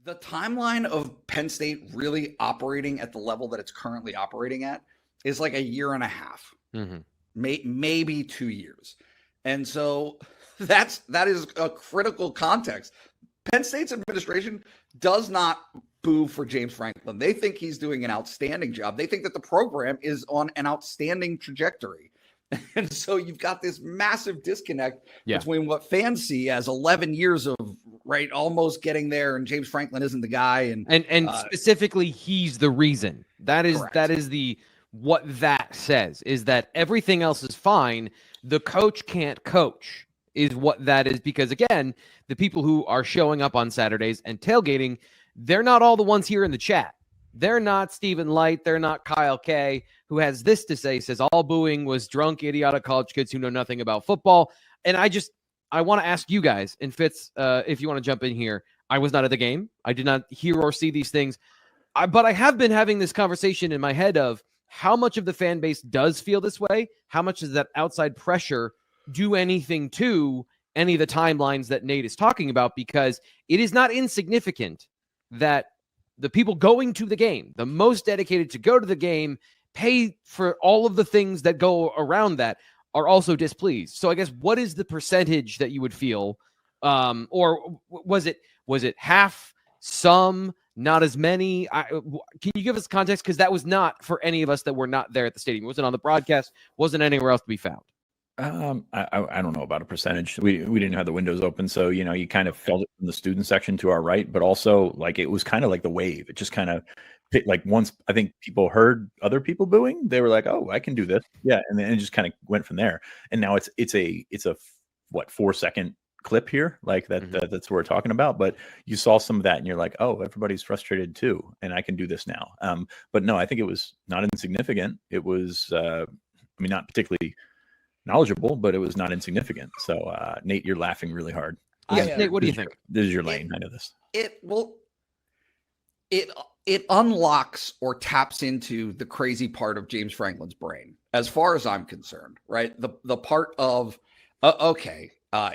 The timeline of Penn State really operating at the level that it's currently operating at is like a year and a half. Mm-hmm. Maybe 2 years. And so that is a critical context. Penn State's administration does not boo for James Franklin. They think he's doing an outstanding job. They think that the program is on an outstanding trajectory. And so you've got this massive disconnect between what fans see as 11 years of almost getting there, and James Franklin isn't the guy. And specifically, he's the reason. That is what that says, is that everything else is fine. The coach can't coach is what that is, because again, the people who are showing up on Saturdays and tailgating, they're not all the ones here in the chat. They're not Stephen Light. They're not Kyle K, who has this to say, says all booing was drunk, idiotic college kids who know nothing about football. And I want to ask you guys, and Fitz, if you want to jump in here, I was not at the game. I did not hear or see these things. But I have been having this conversation in my head of, how much of the fan base does feel this way? How much does that outside pressure do anything to any of the timelines that Nate is talking about? Because it is not insignificant that the people going to the game, the most dedicated to go to the game, pay for all of the things that go around that, are also displeased. So I guess, what is the percentage that you would feel? Or was it half, some, not as many? Can you give us context? Because that was not for any of us that were not there at the stadium. It wasn't on the broadcast, wasn't anywhere else to be found. I don't know about a percentage. We didn't have the windows open, so you kind of felt it from the student section to our right, but also it was kind of like the wave. It just kind of once I think people heard other people booing, they were like, "Oh, I can do this," and then it just kind of went from there. And now it's a 4-second clip here, that's what we're talking about. But you saw some of that and you're like, oh, everybody's frustrated too, and I can do this now. But no, I think it was not insignificant. It was not particularly knowledgeable, but it was not insignificant. So Nate, you're laughing really hard. Nate, what do you think? This is your lane. I know this. It unlocks or taps into the crazy part of James Franklin's brain, as far as I'm concerned, right? The part of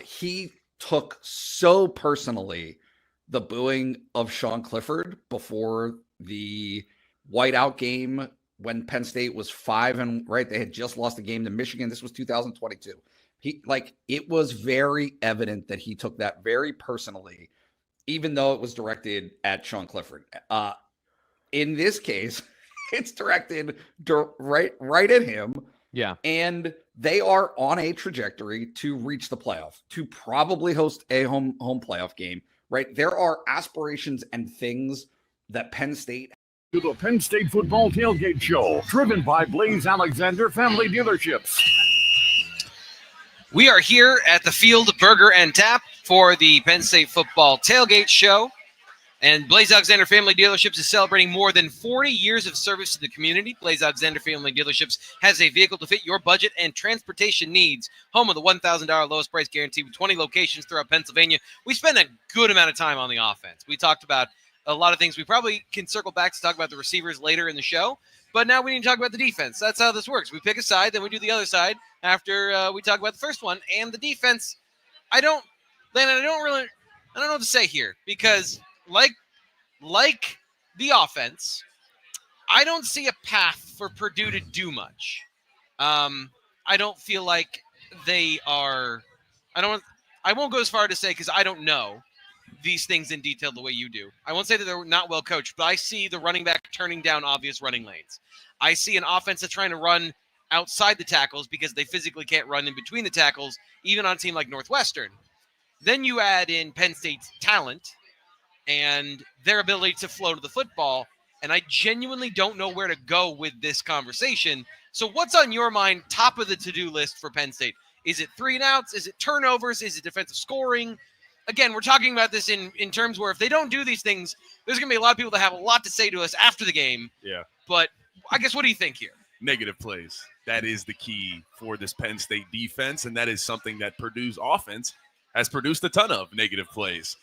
he took so personally the booing of Sean Clifford before the whiteout game when Penn State was 5 and they had just lost the game to Michigan. This was 2022. It was very evident that he took that very personally, even though it was directed at Sean Clifford. In this case, it's directed right at him. Yeah. And they are on a trajectory to reach the playoff, to probably host a home playoff game, right? There are aspirations and things that Penn State. To the Penn State Football Tailgate Show, driven by Blaze Alexander Family Dealerships. We are here at the Field Burger and Tap for the Penn State Football Tailgate Show. And Blaze Alexander Family Dealerships is celebrating more than 40 years of service to the community. Blaze Alexander Family Dealerships has a vehicle to fit your budget and transportation needs. Home of the $1,000 lowest price guarantee with 20 locations throughout Pennsylvania. We spend a good amount of time on the offense. We talked about a lot of things. We probably can circle back to talk about the receivers later in the show. But now we need to talk about the defense. That's how this works. We pick a side, then we do the other side after we talk about the first one. And the defense, Landon, I don't know what to say here because like the offense, I don't see a path for Purdue to do much. I don't feel like they are. I won't go as far to say because I don't know these things in detail the way you do. I won't say that they're not well coached, but I see the running back turning down obvious running lanes. I see an offense that's trying to run outside the tackles because they physically can't run in between the tackles, even on a team like Northwestern. Then you add in Penn State's talent and their ability to flow to the football, and I genuinely don't know where to go with this conversation. So what's on your mind, top of the to-do list for Penn State? Is it 3 and outs? Is it turnovers? Is it defensive scoring? Again, we're talking about this in terms where if they don't do these things, there's going to be a lot of people that have a lot to say to us after the game. Yeah. But I guess, what do you think here? Negative plays. That is the key for this Penn State defense, and that is something that Purdue's offense has produced a ton of negative plays.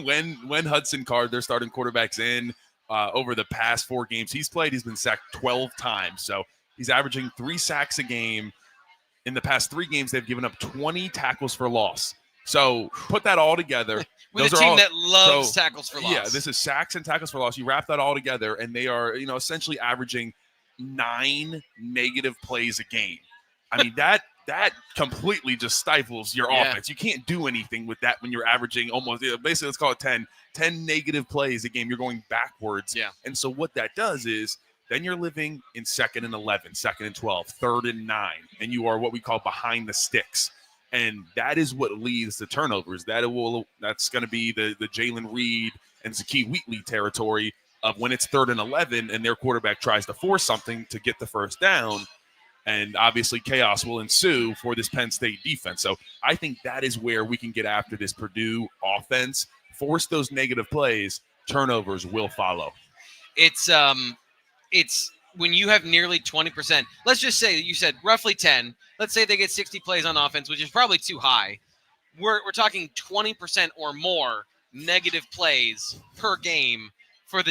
When Hudson Card, their starting quarterback's in, over the past 4 games he's played, he's been sacked 12 times. So he's averaging 3 sacks a game. In the past 3 games, they've given up 20 tackles for loss. So put that all together. With a team that loves tackles for loss. Yeah, this is sacks and tackles for loss. You wrap that all together, and they are, essentially averaging 9 negative plays a game. I mean, that completely just stifles your offense. You can't do anything with that when you're averaging almost, basically, let's call it 10 negative plays a game. You're going backwards. Yeah. And so what that does is then you're living in 2nd and 11, 2nd and 12, 3rd and 9, and you are what we call behind the sticks. And that is what leads to turnovers. That's going to be the Jalen Reed and Zakee Wheatley territory of when it's 3rd and 11 and their quarterback tries to force something to get the first down. And obviously chaos will ensue for this Penn State defense. So I think that is where we can get after this Purdue offense. Force those negative plays, turnovers will follow. It's when you have nearly 20%, let's just say that you said roughly 10. Let's say they get 60 plays on offense, which is probably too high. We're talking 20% or more negative plays per game for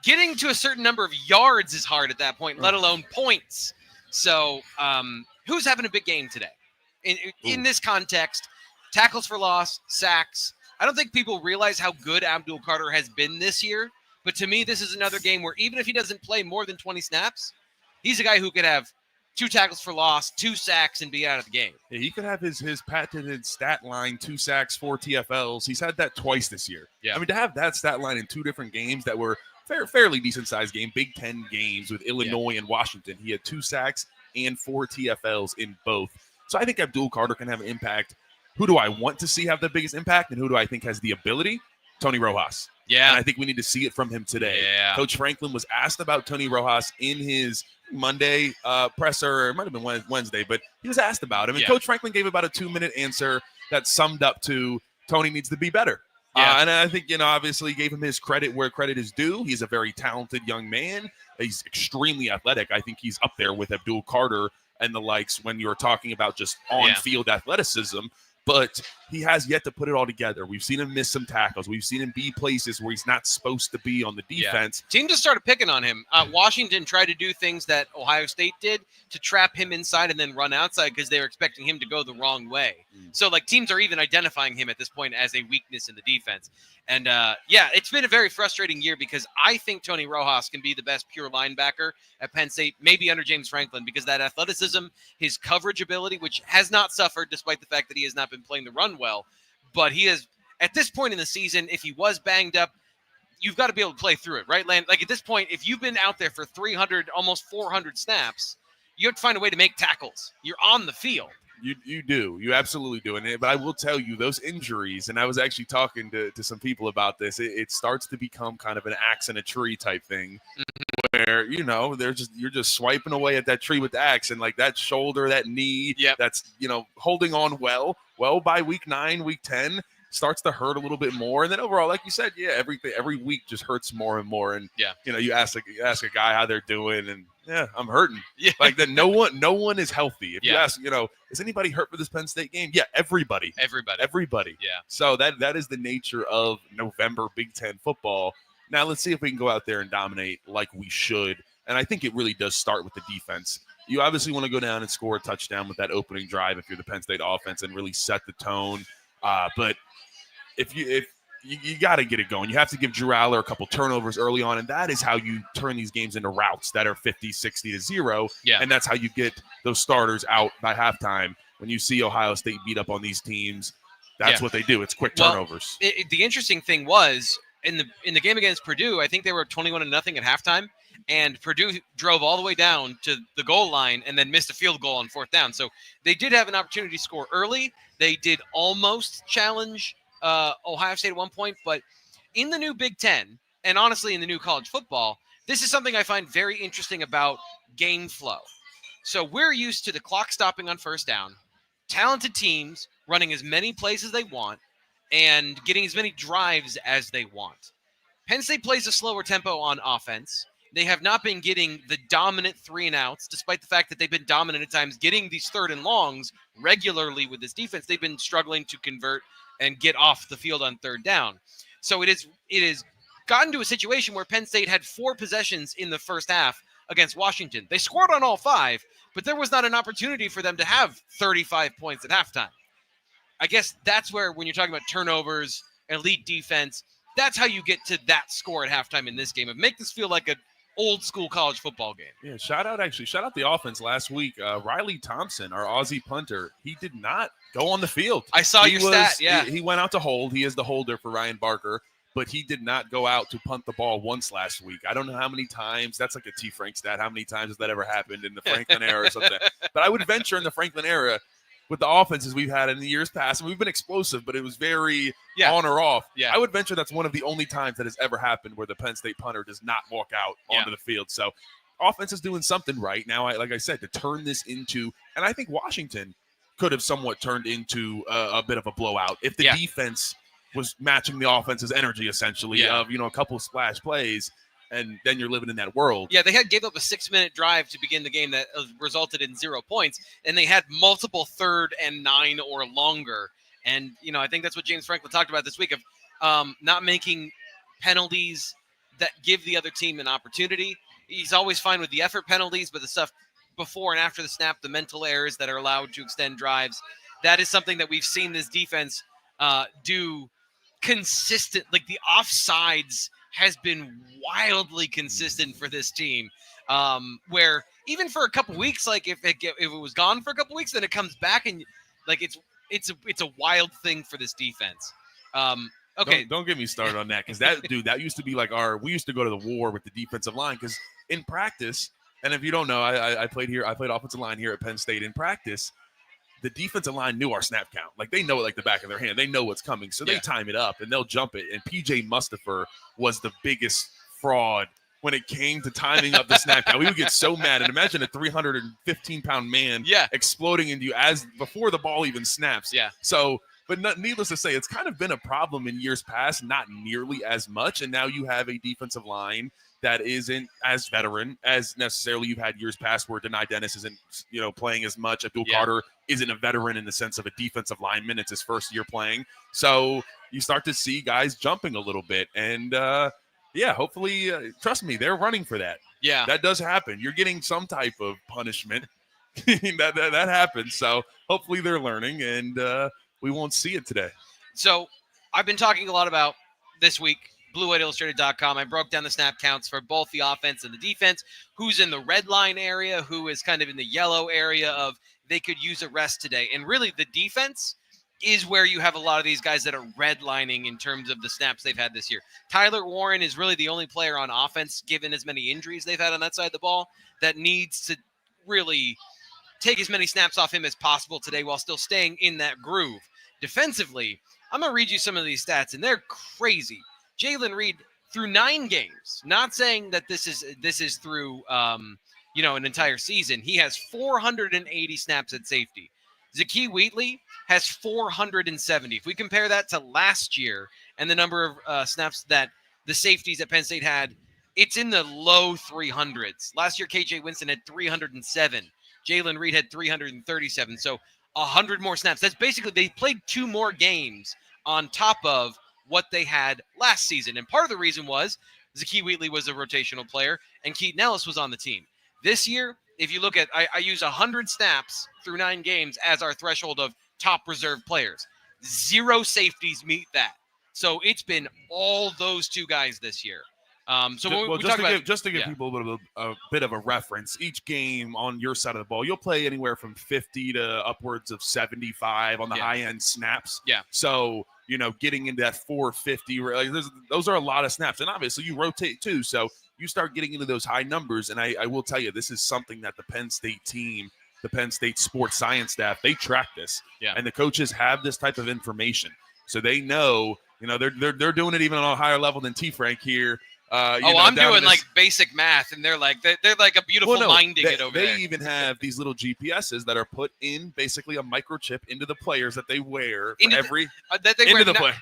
getting to a certain number of yards is hard at that point, let alone points. So who's having a big game today? In this context, tackles for loss, sacks. I don't think people realize how good Abdul Carter has been this year. But to me, this is another game where even if he doesn't play more than 20 snaps, he's a guy who could have 2 tackles for loss, 2 sacks, and be out of the game. Yeah, he could have his patented stat line, 2 sacks, 4 TFLs. He's had that twice this year. Yeah. I mean, to have that stat line in 2 different games that were fairly decent-sized game, Big Ten games with Illinois and Washington. He had 2 sacks and 4 TFLs in both. So I think Abdul Carter can have an impact. Who do I want to see have the biggest impact, and who do I think has the ability? Tony Rojas. Yeah. And I think we need to see it from him today. Yeah. Coach Franklin was asked about Tony Rojas in his Monday presser. It might have been Wednesday, but he was asked about him. And Coach Franklin gave about a 2-minute answer that summed up to Tony needs to be better. And I think, obviously gave him his credit where credit is due. He's a very talented young man. He's extremely athletic. I think he's up there with Abdul Carter and the likes when you're talking about just on-field athleticism. But he has yet to put it all together. We've seen him miss some tackles. We've seen him be places where he's not supposed to be on the defense. Team just started picking on him. Washington tried to do things that Ohio State did to trap him inside and then run outside because they were expecting him to go the wrong way. So, like, teams are even identifying him at this point as a weakness in the defense. And, it's been a very frustrating year because I think Tony Rojas can be the best pure linebacker at Penn State, maybe under James Franklin, because that athleticism, his coverage ability, which has not suffered despite the fact that he has not been playing the run well, but he is, at this point in the season, if he was banged up, you've got to be able to play through it, right, Land? Like, at this point, if you've been out there for 300, almost 400 snaps, you have to find a way to make tackles. You're on the field. You do. You absolutely do. But I will tell you, those injuries, and I was actually talking to some people about this, it starts to become kind of an axe in a tree type thing where, you're just swiping away at that tree with the axe, and like that shoulder, that knee, that's, holding on well by week 9, week 10, starts to hurt a little bit more. And then overall, like you said, every week just hurts more and more. And, you ask a guy how they're doing, and I'm hurting. Yeah. Like that. No one is healthy. If you ask, is anybody hurt for this Penn State game? Yeah. Everybody. Yeah. So that is the nature of November Big Ten football. Now let's see if we can go out there and dominate like we should. And I think it really does start with the defense. You obviously want to go down and score a touchdown with that opening drive if you're the Penn State offense and really set the tone. But if you got to get it going, you have to give Drew Aller a couple turnovers early on, and that is how you turn these games into routes that are 50, 60-0. Yeah. And that's how you get those starters out by halftime. When you see Ohio State beat up on these teams, that's what they do. It's quick turnovers. The interesting thing was in the game against Purdue, I think they were 21-0 at halftime, and Purdue drove all the way down to the goal line and then missed a field goal on 4th down. So they did have an opportunity to score early. They did almost challenge Ohio State at one point, but in the new Big Ten, and honestly in the new college football, this is something I find very interesting about game flow. So we're used to the clock stopping on 1st down, talented teams running as many plays as they want, and getting as many drives as they want. Penn State plays a slower tempo on offense. They have not been getting the dominant 3-and-outs, despite the fact that they've been dominant at times, getting these 3rd and longs regularly with this defense. They've been struggling to convert and get off the field on 3rd down. So it is gotten to a situation where Penn State had 4 possessions in the first half against Washington. They scored on all 5, but there was not an opportunity for them to have 35 points at halftime. I guess that's where, when you're talking about turnovers, elite defense, that's how you get to that score at halftime in this game. It make this feel like an old school college football game. Yeah, shout out the offense last week. Riley Thompson, our Aussie punter, he did not go on the field. I saw your stat. Yeah, he went out to hold. He is the holder for Ryan Barker, but he did not go out to punt the ball once last week. I don't know how many times. That's like a T. Frank stat. How many times has that ever happened in the Franklin era or something? But I would venture in the Franklin era, with the offenses we've had in the years past, and we've been explosive, but it was very on or off. Yeah. I would venture that's one of the only times that has ever happened where the Penn State punter does not walk out onto the field. So offense is doing something right now. Like I said, to turn this into, and I think Washington could have somewhat turned into a bit of a blowout if the defense was matching the offense's energy, essentially, of, a couple of splash plays. And then you're living in that world. Yeah, they gave up a 6-minute drive to begin the game that resulted in 0 points, and they had multiple 3rd and 9 or longer. And, I think that's what James Franklin talked about this week of not making penalties that give the other team an opportunity. He's always fine with the effort penalties, but the stuff before and after the snap, the mental errors that are allowed to extend drives, that is something that we've seen this defense do consistent. Like the offsides has been wildly consistent for this team, where even for a couple weeks, like if it was gone for a couple weeks, then it comes back, and like it's a wild thing for this defense. Okay, don't get me started on that, because that used to be like we used to go to the war with the defensive line, because in practice, and if you don't know, I played offensive line here at Penn State. In practice, the defensive line knew our snap count. Like, they know it like the back of their hand. They know what's coming. So they time it up and they'll jump it. And PJ Mustipher was the biggest fraud when it came to timing up the snap count. We would get so mad. And imagine a 315-pound man exploding into you before the ball even snaps. Yeah. So, But needless to say, it's kind of been a problem in years past, not nearly as much. And now you have a defensive line that isn't as veteran as necessarily you've had years past, where Deni Dennis isn't, playing as much. Abdul Carter isn't a veteran in the sense of a defensive lineman. It's his first year playing. So you start to see guys jumping a little bit. And, hopefully, trust me, they're running for that. Yeah. That does happen. You're getting some type of punishment. that happens. So hopefully they're learning, and we won't see it today. So I've been talking a lot about this week, BlueWhiteIllustrated.com. I broke down the snap counts for both the offense and the defense, who's in the red line area, who is kind of in the yellow area of they could use a rest today. And really the defense is where you have a lot of these guys that are redlining in terms of the snaps they've had this year. Tyler Warren is really the only player on offense, given as many injuries they've had on that side of the ball, that needs to really take as many snaps off him as possible today while still staying in that groove. Defensively, I'm going to read you some of these stats, and they're crazy. Jalen Reed, through 9 games, not saying that this is through an entire season, he has 480 snaps at safety. Zakee Wheatley has 470. If we compare that to last year and the number of snaps that the safeties at Penn State had, it's in the low 300s. Last year, KJ Winston had 307. Jalen Reed had 337. So 100 more snaps. That's basically, they played 2 more games on top of what they had last season. And part of the reason was Zakee Wheatley was a rotational player and Keaton Ellis was on the team. This year, if you look at, I use 100 snaps through 9 games as our threshold of top reserve players. 0 safeties meet that. So it's been all those 2 guys this year. Just to give people a bit of a reference, each game on your side of the ball, you'll play anywhere from 50 to upwards of 75 on the high-end snaps. Yeah. So, getting into that 450, those are a lot of snaps. And obviously you rotate too, so you start getting into those high numbers. And I will tell you, this is something that the Penn State team, the Penn State sports science staff, they track this. Yeah. And the coaches have this type of information. So they know, they're doing it even on a higher level than T-Frank here. I'm doing like basic math, and they're like a beautiful minding it over there. They even have these little GPSs that are put in basically a microchip into the players that they wear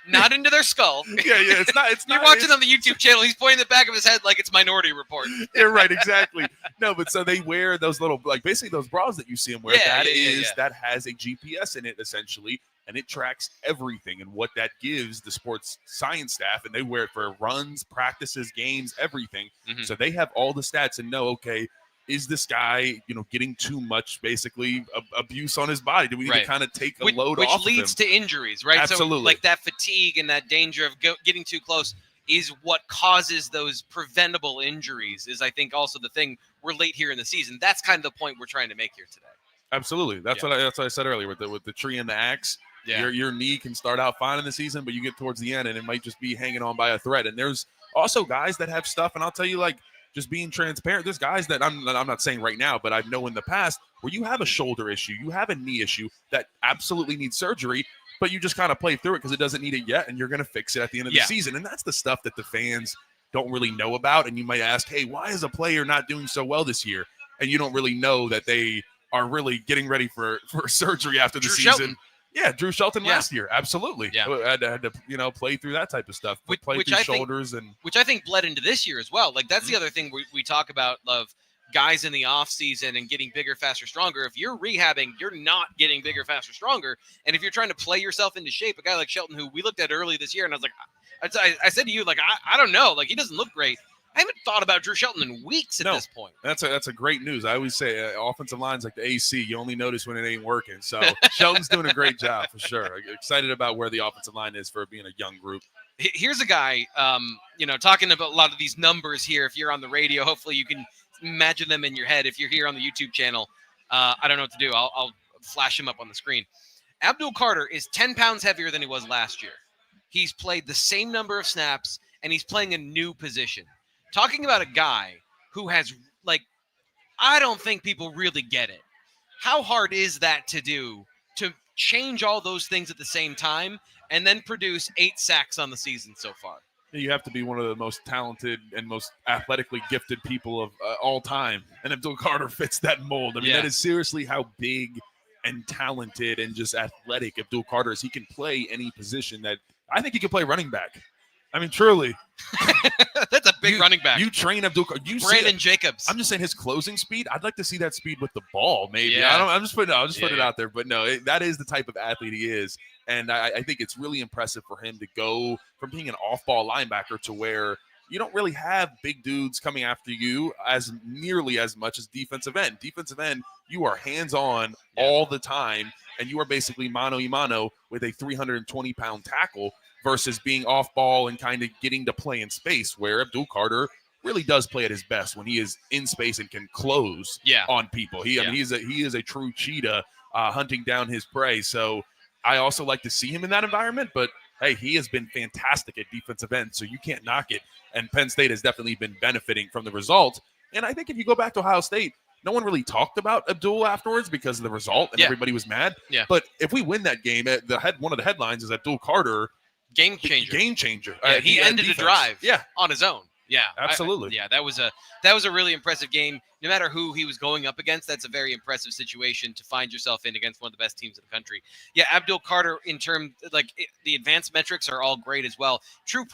not into their skull. It's not. You're watching on the YouTube channel. He's pointing the back of his head like it's Minority Report. Yeah, right, exactly. No, but so they wear those little, like basically those bras that you see them wear. That has a GPS in it essentially. And it tracks everything and what that gives the sports science staff. And they wear it for runs, practices, games, everything. Mm-hmm. So they have all the stats and know, okay, is this guy, getting too much basically abuse on his body? Do we need to kind of take a load off of him? Which leads to injuries, right? Absolutely. So like that fatigue and that danger of getting too close is what causes those preventable injuries is, I think, also the thing we're late here in the season. That's kind of the point we're trying to make here today. Absolutely. That's what I said earlier with the tree and the axe. Yeah. Your knee can start out fine in the season, but you get towards the end and it might just be hanging on by a thread. And there's also guys that have stuff, and I'll tell you, like, just being transparent, there's guys that I'm not saying right now, but I know in the past where you have a shoulder issue, you have a knee issue that absolutely needs surgery, but you just kind of play through it because it doesn't need it yet, and you're going to fix it at the end of the season. And that's the stuff that the fans don't really know about. And you might ask, hey, why is a player not doing so well this year? And you don't really know that they are really getting ready for surgery after the season. Shelton. Yeah, Drew Shelton last year, absolutely. Yeah, I had to play through that type of stuff, which I think bled into this year as well. Like that's the other thing we talk about of guys in the off season and getting bigger, faster, stronger. If you're rehabbing, you're not getting bigger, faster, stronger. And if you're trying to play yourself into shape, a guy like Shelton, who we looked at early this year, and I was like, I said to you, like, I don't know, like he doesn't look great. I haven't thought about Drew Shelton in weeks at this point. That's a great news. I always say offensive lines like the AC, you only notice when it ain't working. So Shelton's doing a great job for sure. Excited about where the offensive line is for being a young group. Here's a guy, talking about a lot of these numbers here. If you're on the radio, hopefully you can imagine them in your head. If you're here on the YouTube channel, I don't know what to do. I'll flash him up on the screen. Abdul Carter is 10 pounds heavier than he was last year. He's played the same number of snaps, and he's playing a new position. Talking about a guy who has, like, I don't think people really get it. How hard is that to do, to change all those things at the same time and then produce 8 sacks on the season so far? You have to be one of the most talented and most athletically gifted people of all time. And Abdul Carter fits that mold. I mean, that is seriously how big and talented and just athletic Abdul Carter is. He can play any position that I think he can play running back. I mean, truly. That's a big running back. You train Abdul Carter. Brandon Jacobs. I'm just saying his closing speed. I'd like to see that speed with the ball, maybe. Yeah. I'm just putting it out there. But no, that is the type of athlete he is. And I think it's really impressive for him to go from being an off-ball linebacker to where you don't really have big dudes coming after you as nearly as much as defensive end. Defensive end, you are hands-on all the time, and you are basically mano-a-mano with a 320-pound tackle versus being off-ball and kind of getting to play in space, where Abdul Carter really does play at his best when he is in space and can close on people. I mean, he is a true cheetah hunting down his prey. So I also like to see him in that environment, but hey, he has been fantastic at defensive end, so you can't knock it. And Penn State has definitely been benefiting from the result. And I think if you go back to Ohio State, no one really talked about Abdul afterwards because of the result, and everybody was mad. Yeah. But if we win that game, one of the headlines is Abdul Carter, game changer. He ended a drive on his own. Yeah, absolutely. That was a really impressive game. No matter who he was going up against, that's a very impressive situation to find yourself in against one of the best teams in the country. Yeah, Abdul Carter, in terms the advanced metrics are all great as well. True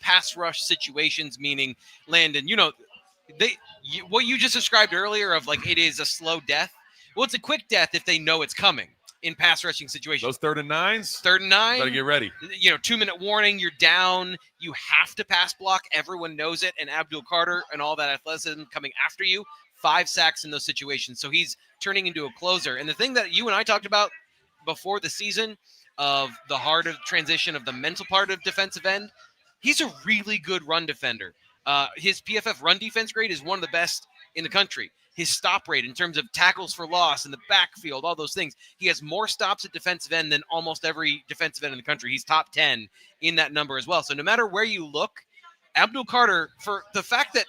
pass rush situations, meaning Landon, what you just described earlier of it is a slow death. Well, it's a quick death if they know it's coming. In pass rushing situations. Those 3rd and 9s? 3rd and 9. Gotta get ready. 2-minute warning, you're down. You have to pass block. Everyone knows it. And Abdul Carter and all that athleticism coming after you, 5 sacks in those situations. So he's turning into a closer. And the thing that you and I talked about before the season of the heart of transition of the mental part of defensive end, he's a really good run defender. His PFF run defense grade is one of the best in the country. His stop rate in terms of tackles for loss in the backfield, all those things. He has more stops at defensive end than almost every defensive end in the country. He's top 10 in that number as well. So no matter where you look, Abdul Carter, for the fact that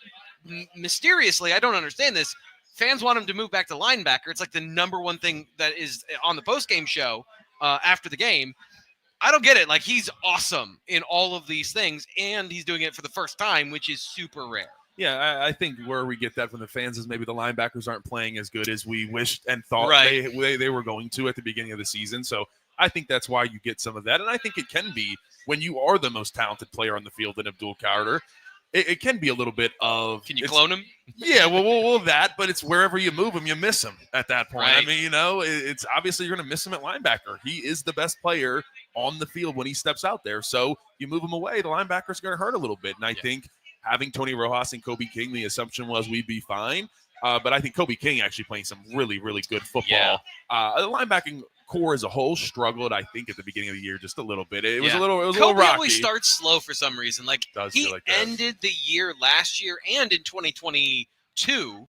mysteriously, I don't understand this, fans want him to move back to linebacker. It's like the number one thing that is on the postgame show after the game. I don't get it. He's awesome in all of these things, and he's doing it for the first time, which is super rare. Yeah, I think where we get that from the fans is maybe the linebackers aren't playing as good as we wished and thought they were going to at the beginning of the season. So I think that's why you get some of that. And I think it can be when you are the most talented player on the field in Abdul Carter. It can be a little bit of... Can you clone him? Yeah, well, that, but it's wherever you move him, you miss him at that point. Right. I mean, it's obviously you're going to miss him at linebacker. He is the best player on the field when he steps out there. So you move him away, the linebacker's going to hurt a little bit. And I think having Tony Rojas and Kobe King, the assumption was we'd be fine. But I think Kobe King actually playing some really, really good football. The linebacking core as a whole struggled, I think, at the beginning of the year just a little bit. It was a little rocky. Kobe always starts slow for some reason. He that. Ended the year last year and in 2022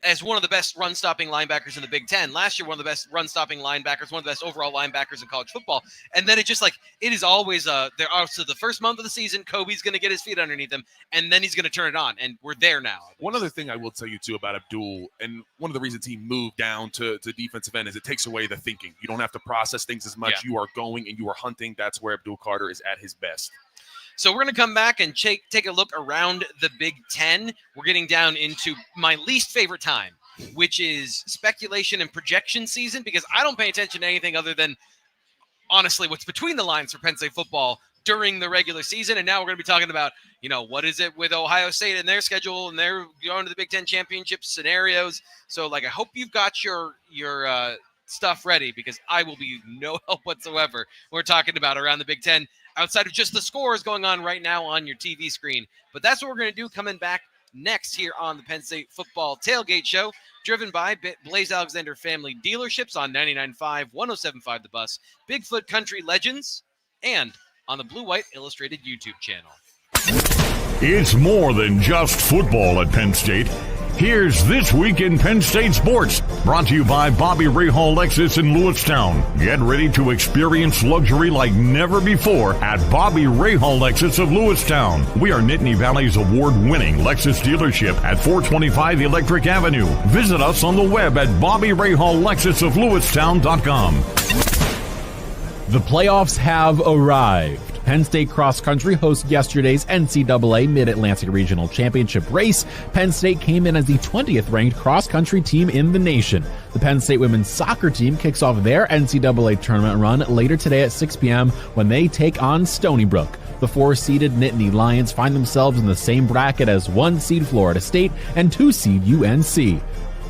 as one of the best run-stopping linebackers in the Big Ten. Last year, one of the best run-stopping linebackers, one of the best overall linebackers in college football. And then it just it is always so the first month of the season, Kobe's going to get his feet underneath him, and then he's going to turn it on, and we're there now. One other thing I will tell you, too, about Abdul, and one of the reasons he moved down to defensive end is it takes away the thinking. You don't have to process things as much. You are going and you are hunting. That's where Abdul Carter is at his best. So we're going to come back and take a look around the Big Ten. We're getting down into my least favorite time, which is speculation and projection season, because I don't pay attention to anything other than, honestly, what's between the lines for Penn State football during the regular season. And now we're going to be talking about, what is it with Ohio State and their schedule, and they're going to the Big Ten championship scenarios. So, I hope you've got your stuff ready, because I will be no help whatsoever. We're talking about around the Big Ten, outside of just the scores going on right now on your TV screen. But that's what we're going to do coming back next here on the Penn State Football Tailgate Show, driven by Blaze Alexander Family Dealerships on 99.5, 107.5 The Bus, Bigfoot Country Legends, and on the Blue White Illustrated YouTube channel. It's more than just football at Penn State. Here's This Week in Penn State Sports, brought to you by Bobby Rahal Lexus in Lewistown. Get ready to experience luxury like never before at Bobby Rahal Lexus of Lewistown. We are Nittany Valley's award-winning Lexus dealership at 425 Electric Avenue. Visit us on the web at BobbyRahalLexusofLewistown.com. The playoffs have arrived. Penn State cross country hosts yesterday's NCAA Mid-Atlantic Regional Championship race. Penn State came in as the 20th ranked cross country team in the nation. The Penn State women's soccer team kicks off their NCAA tournament run later today at 6 p.m. when they take on Stony Brook. The 4-seeded Nittany Lions find themselves in the same bracket as 1-seed Florida State and 2-seed UNC.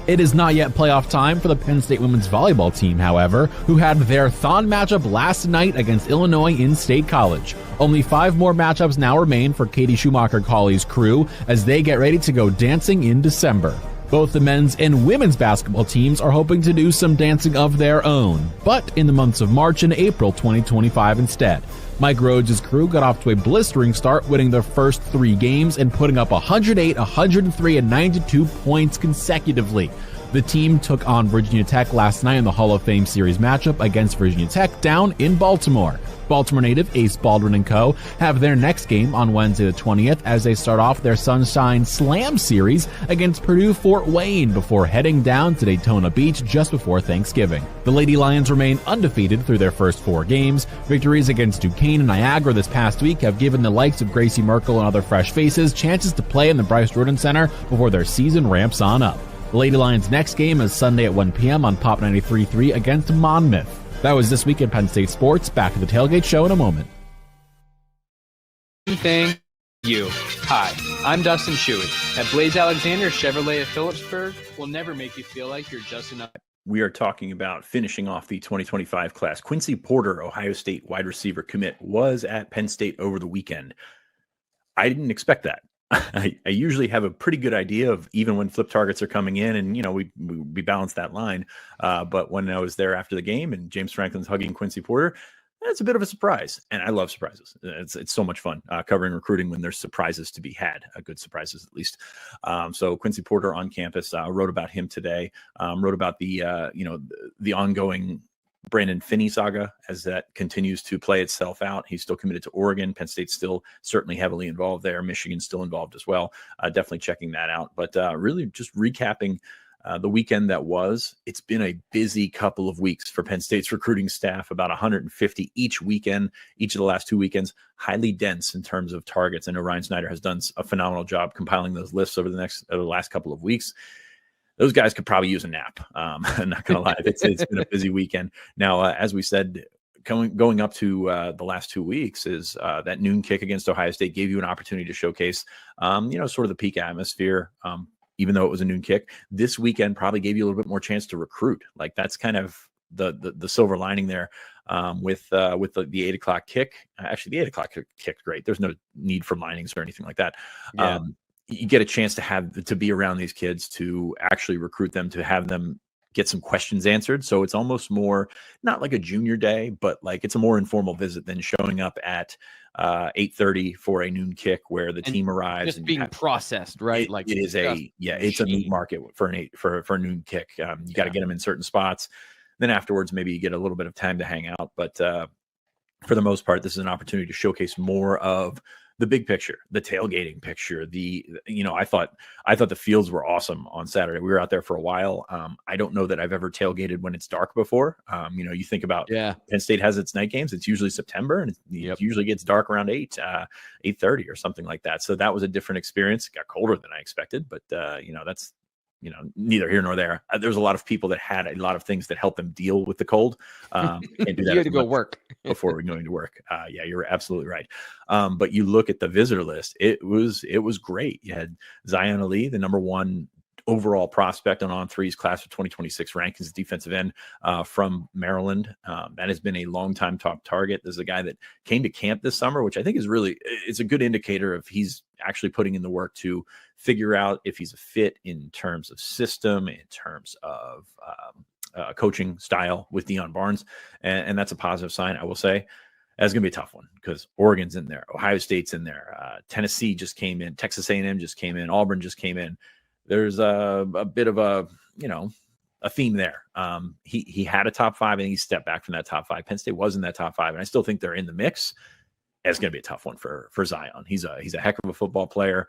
It is not yet playoff time for the Penn State women's volleyball team, however, who had their Thon matchup last night against Illinois in State College. Only 5 more matchups now remain for Katie Schumacher-Cawley's crew as they get ready to go dancing in December. Both the men's and women's basketball teams are hoping to do some dancing of their own, but in the months of March and April 2025 instead. Mike Rhodes' crew got off to a blistering start, winning their first 3 games and putting up 108, 103, and 92 points consecutively. The team took on Virginia Tech last night in the Hall of Fame Series matchup against Virginia Tech down in Baltimore. Baltimore native Ace Baldwin & Co. have their next game on Wednesday the 20th as they start off their Sunshine Slam series against Purdue Fort Wayne before heading down to Daytona Beach just before Thanksgiving. The Lady Lions remain undefeated through their first 4 games. Victories against Duquesne and Niagara this past week have given the likes of Gracie Merkel and other fresh faces chances to play in the Bryce Jordan Center before their season ramps on up. The Lady Lions' next game is Sunday at 1 p.m. on Pop 93.3 against Monmouth. That was This Week in Penn State Sports. Back to the Tailgate Show in a moment. Thank you. Hi, I'm Dustin Shuey. At Blaze Alexander Chevrolet of Phillipsburg, we'll never make you feel like you're just enough. We are talking about finishing off the 2025 class. Quincy Porter, Ohio State wide receiver commit, was at Penn State over the weekend. I didn't expect that. I usually have a pretty good idea of even when flip targets are coming in, and we balance that line. But when I was there after the game and James Franklin's hugging Quincy Porter, that's a bit of a surprise. And I love surprises. It's so much fun covering recruiting when there's surprises to be had, good surprises at least. So Quincy Porter on campus, wrote about him today. Wrote about the ongoing Brandon Finney saga as that continues to play itself out. He's still committed to Oregon. Penn State's still certainly heavily involved there. Michigan's still involved as well. Definitely checking that out. But really just recapping the weekend that was. It's been a busy couple of weeks for Penn State's recruiting staff, about 150 each weekend, each of the last 2 weekends, highly dense in terms of targets. I know Ryan Snyder has done a phenomenal job compiling those lists over the last couple of weeks. Those guys could probably use a nap. I'm not going to lie. It's been a busy weekend. Now, as we said, going up to the last 2 weeks is that noon kick against Ohio State gave you an opportunity to showcase, sort of the peak atmosphere. Even though it was a noon kick, this weekend probably gave you a little bit more chance to recruit. Like that's kind of the silver lining there with the 8 o'clock kick. Actually, the 8 o'clock kicked great. There's no need for linings or anything like that. Yeah. You get a chance to be around these kids, to actually recruit them, to have them get some questions answered. So it's almost more not like a junior day, but like it's a more informal visit than showing up at 8:30 for a noon kick where the team arrives just being processed, right? Like it's a meat market for a noon kick. You got to get them in certain spots. Then afterwards, maybe you get a little bit of time to hang out. But for the most part, this is an opportunity to showcase more of the big picture, the tailgating picture. I thought the fields were awesome on Saturday. We were out there for a while. I don't know that I've ever tailgated when it's dark before. You think about Penn State has its night games. It's usually September, and it usually gets dark around 8:30 or something like that. So that was a different experience. It got colder than I expected, but that's neither here nor there. There's a lot of people that had a lot of things that helped them deal with the cold. Can't do that. You had to go work before we're going to work. Yeah, you're absolutely right. But you look at the visitor list, it was great. You had Zion Ali, the number 1 overall prospect on On3's class of 2026 rankings as defensive end from Maryland. That has been a long-time top target. This is a guy that came to camp this summer, which I think is it's a good indicator of he's actually putting in the work to figure out if he's a fit in terms of system, in terms of coaching style with Deion Barnes. And that's a positive sign, I will say. That's going to be a tough one because Oregon's in there. Ohio State's in there. Tennessee just came in. Texas A&M just came in. Auburn just came in. There's a bit of a theme there. He had a top 5 and he stepped back from that top 5. Penn State was in that top 5, and I still think they're in the mix. It's going to be a tough one for Zion. He's a heck of a football player.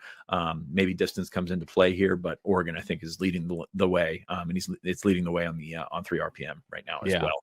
Maybe distance comes into play here, but Oregon, I think, is leading the way. And it's leading the way on the on 3 RPM right now as well.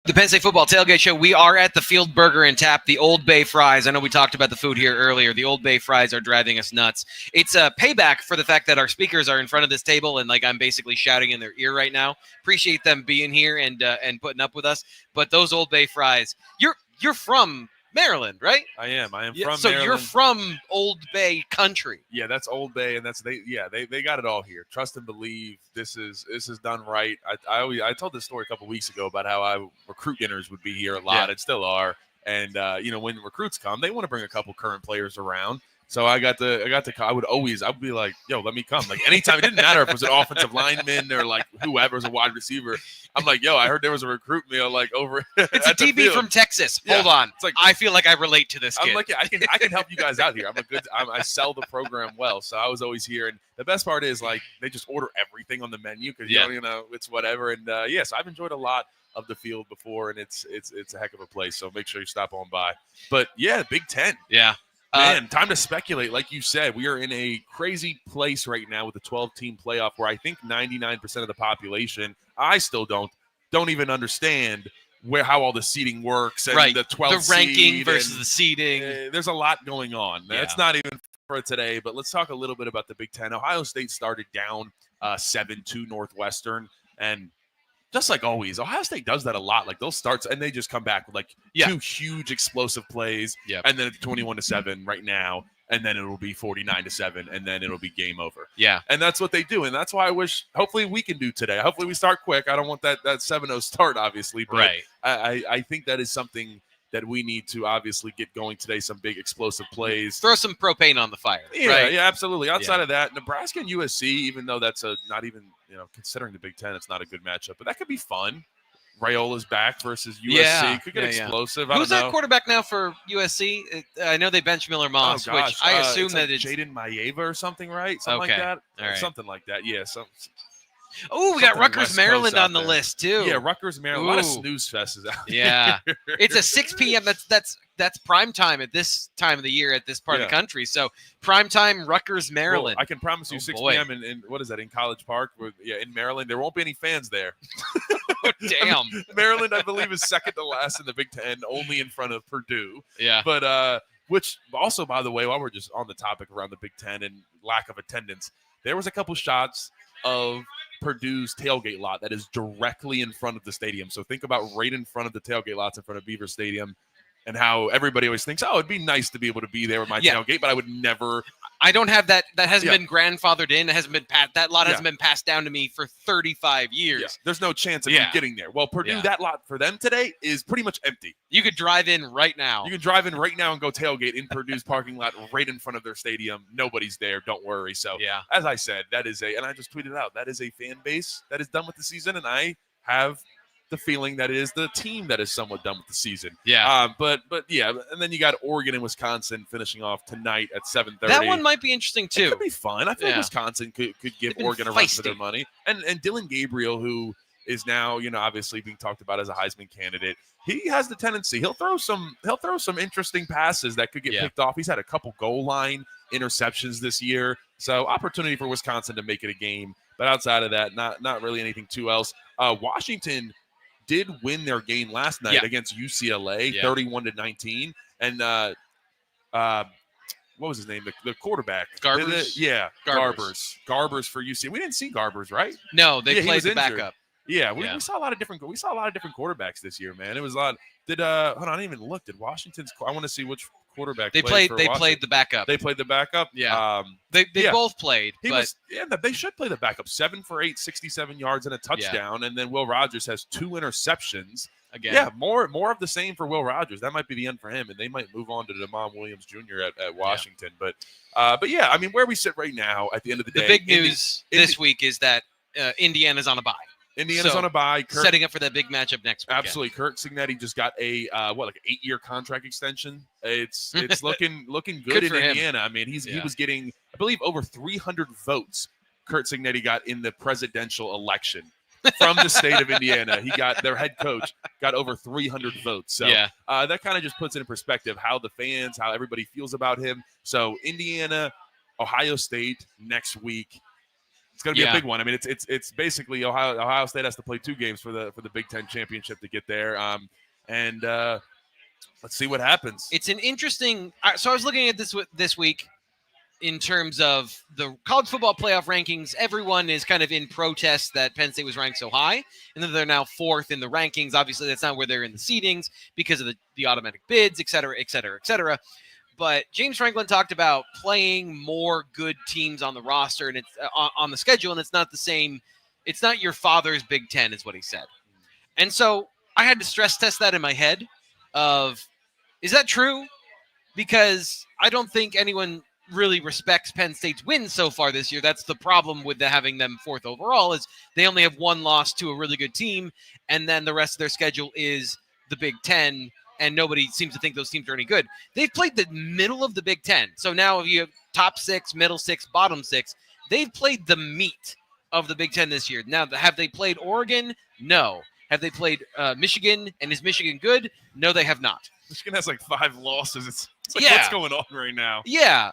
The Penn State Football Tailgate Show. We are at the Field Burger and Tap, the Old Bay Fries. I know we talked about the food here earlier. The Old Bay Fries are driving us nuts. It's a payback for the fact that our speakers are in front of this table and I'm basically shouting in their ear right now. Appreciate them being here and putting up with us. But those Old Bay Fries, you're from Maryland, right? I am from Maryland. So you're from Old Bay country. Yeah, that's Old Bay, and they got it all here. Trust and believe. This is done right. I told this story a couple weeks ago about how recruit dinners would be here a lot, and still are. And when recruits come, they want to bring a couple current players around. So I would be like, yo, let me come. Like anytime, it didn't matter if it was an offensive lineman or like whoever was a wide receiver. I'm like, yo, I heard there was a recruit meal over. It's a DB from Texas. Yeah. Hold on. It's like, I feel like I relate to this kid. I'm like, yeah, I can help you guys out here. I sell the program well. So I was always here. And the best part is they just order everything on the menu because it's whatever. And so I've enjoyed a lot of the field before, and it's a heck of a place. So make sure you stop on by. But yeah, Big Ten. Yeah. Man, time to speculate. Like you said, we are in a crazy place right now with the 12-team playoff where I think 99% of the population, I still don't even understand how all the seeding works and the 12th the ranking versus the seeding. There's a lot going on. Yeah. That's not even for today, but let's talk a little bit about the Big Ten. Ohio State started down 7-2 Northwestern, and just like always, Ohio State does that a lot. Like they'll start and they just come back with two huge explosive plays, and then it's 21-7 right now, and then it'll be 49-7, and then it'll be game over. Yeah, and that's what they do, and that's why I wish. Hopefully, we can do today. Hopefully, we start quick. I don't want that 7-0 start, obviously, but I think that is something that we need to obviously get going today. Some big explosive plays. Throw some propane on the fire. Yeah, absolutely. Outside of that, Nebraska and USC, even though that's not even considering the Big Ten, it's not a good matchup, but that could be fun. Rayola's back versus USC. Could get explosive. Who's that quarterback now for USC? I know they benched Miller Moss, which I assume that it's Jaden Maeva or something, right? Something like that. All right. Something like that. Yeah. Oh, we got Rutgers, Maryland on the list too. Yeah, Rutgers, Maryland. A lot of snooze fests out there. Yeah, it's a 6 p.m. That's prime time at this time of the year at this part of the country. So prime time, Rutgers, Maryland. Well, I can promise you 6 p.m. in what is that, in College Park? In Maryland. There won't be any fans there. Damn. Maryland, I believe, is second to last in the Big Ten, only in front of Purdue. Yeah. But which also, by the way, while we're just on the topic around the Big Ten and lack of attendance, there was a couple shots of Purdue's tailgate lot that is directly in front of the stadium. So think about right in front of the tailgate lots in front of Beaver Stadium, and how everybody always thinks, oh, it'd be nice to be able to be there with my tailgate, but I would never. I don't have that. That hasn't been grandfathered in. It hasn't been that lot hasn't been passed down to me for 35 years. Yeah. There's no chance of you getting there. Well, Purdue, that lot for them today is pretty much empty. You could drive in right now. You can drive in right now and go tailgate in Purdue's parking lot right in front of their stadium. Nobody's there. Don't worry. So, as I said, that is and I just tweeted out, that is a fan base that is done with the season, and I have the feeling that it is the team that is somewhat done with the season. Yeah. But yeah, and then you got Oregon and Wisconsin finishing off tonight at 7:30. That one might be interesting too. It could be fun. I feel like Wisconsin could give Oregon a run for their money. And Dylan Gabriel, who is now, obviously being talked about as a Heisman candidate, he has the tendency. He'll throw some interesting passes that could get picked off. He's had a couple goal line interceptions this year. So opportunity for Wisconsin to make it a game. But outside of that, not really anything too else. Washington did win their game last night against UCLA, 31-19, and what was his name? The quarterback, Garbers. Garbers for UCLA. We didn't see Garbers, right? No, they played the backup. Yeah, we saw a lot of different. We saw a lot of different quarterbacks this year, man. It was a lot. Hold on, I didn't even look. Did Washington's? I want to see which quarterback they played. They played the backup. They played the backup. Yeah. They both played. They should play the backup. 7 for 8, 67 yards and a touchdown. And then Will Rogers has 2 interceptions. Again. Yeah, more of the same for Will Rogers. That might be the end for him, and they might move on to Damon Williams Jr. at Washington. But yeah, I mean, where we sit right now at the end of the day. The big news this week is that Indiana's on a bye. Indiana's on a bye. Setting up for that big matchup next weekend. Absolutely. Kirk Cignetti just got a an 8-year contract extension. It's looking good in Indiana. I mean, he was getting, I believe, over 300 votes. Kurt Cignetti got in the presidential election from the state of Indiana. He got their head coach got over 300 votes. So that kind of just puts it in perspective how the fans, how everybody feels about him. So Indiana, Ohio State next week. It's going to be a big one. I mean, it's basically Ohio State has to play 2 games for the Big Ten championship to get there. And let's see what happens. It's an interesting. So I was looking at this week in terms of the college football playoff rankings. Everyone is kind of in protest that Penn State was ranked so high, and then they're now 4th in the rankings. Obviously, that's not where they're in the seedings because of the automatic bids, et cetera, et cetera, et cetera. But James Franklin talked about playing more good teams on the roster and it's on the schedule, and it's not the same. It's not your father's Big Ten, is what he said. And so I had to stress test that in my head of, is that true? Because I don't think anyone really respects Penn State's wins so far this year. That's the problem with having them 4th overall, is they only have 1 loss to a really good team, and then the rest of their schedule is the Big Ten, and nobody seems to think those teams are any good. They've played the middle of the Big Ten. So now if you have top 6, middle 6, bottom 6, they've played the meat of the Big Ten this year. Now, have they played Oregon? No. Have they played Michigan? And is Michigan good? No, they have not. Michigan has like 5 losses. It's like, what's going on right now? Yeah.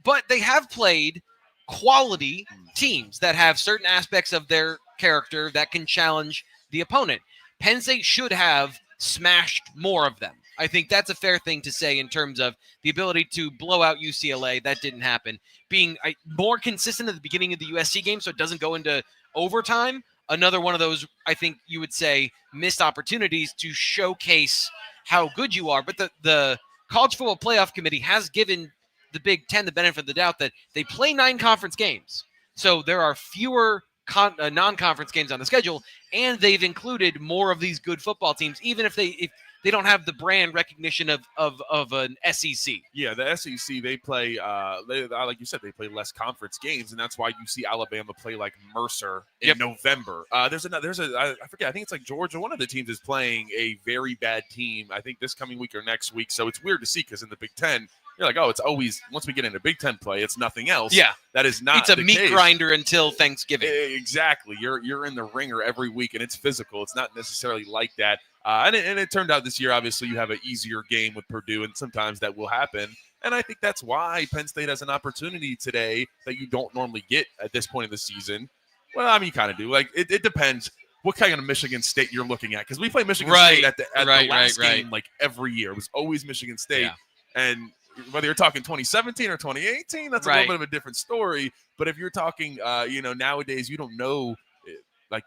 But they have played quality teams that have certain aspects of their character that can challenge the opponent. Penn State should have smashed more of them. I think that's a fair thing to say in terms of the ability to blow out UCLA. That didn't happen. Being more consistent at the beginning of the USC game so it doesn't go into overtime. Another one of those, I think you would say, missed opportunities to showcase how good you are. But the College Football Playoff Committee has given the Big Ten the benefit of the doubt that they play 9 conference games. So there are fewer non-conference games on the schedule, and they've included more of these good football teams, even if they don't have the brand recognition of an SEC. Yeah, the SEC, they play, like you said, they play less conference games, and that's why you see Alabama play like Mercer in November. I forget, I think it's like Georgia. One of the teams is playing a very bad team, I think this coming week or next week. So it's weird to see because in the Big Ten, you're like, oh, it's always, once we get into Big Ten play, it's nothing else. Yeah. That is not the meat case. Grinder until Thanksgiving. Exactly. You're in the ringer every week, and it's physical. It's not necessarily like that. And it turned out this year, obviously, you have an easier game with Purdue, and sometimes that will happen. And I think that's why Penn State has an opportunity today that you don't normally get at this point of the season. Well, I mean, you kind of do. Like, it depends what kind of Michigan State you're looking at. Because we play Michigan State at the last game, like, every year. It was always Michigan State. Yeah. And whether you're talking 2017 or 2018, that's a little bit of a different story. But if you're talking, nowadays, you don't know,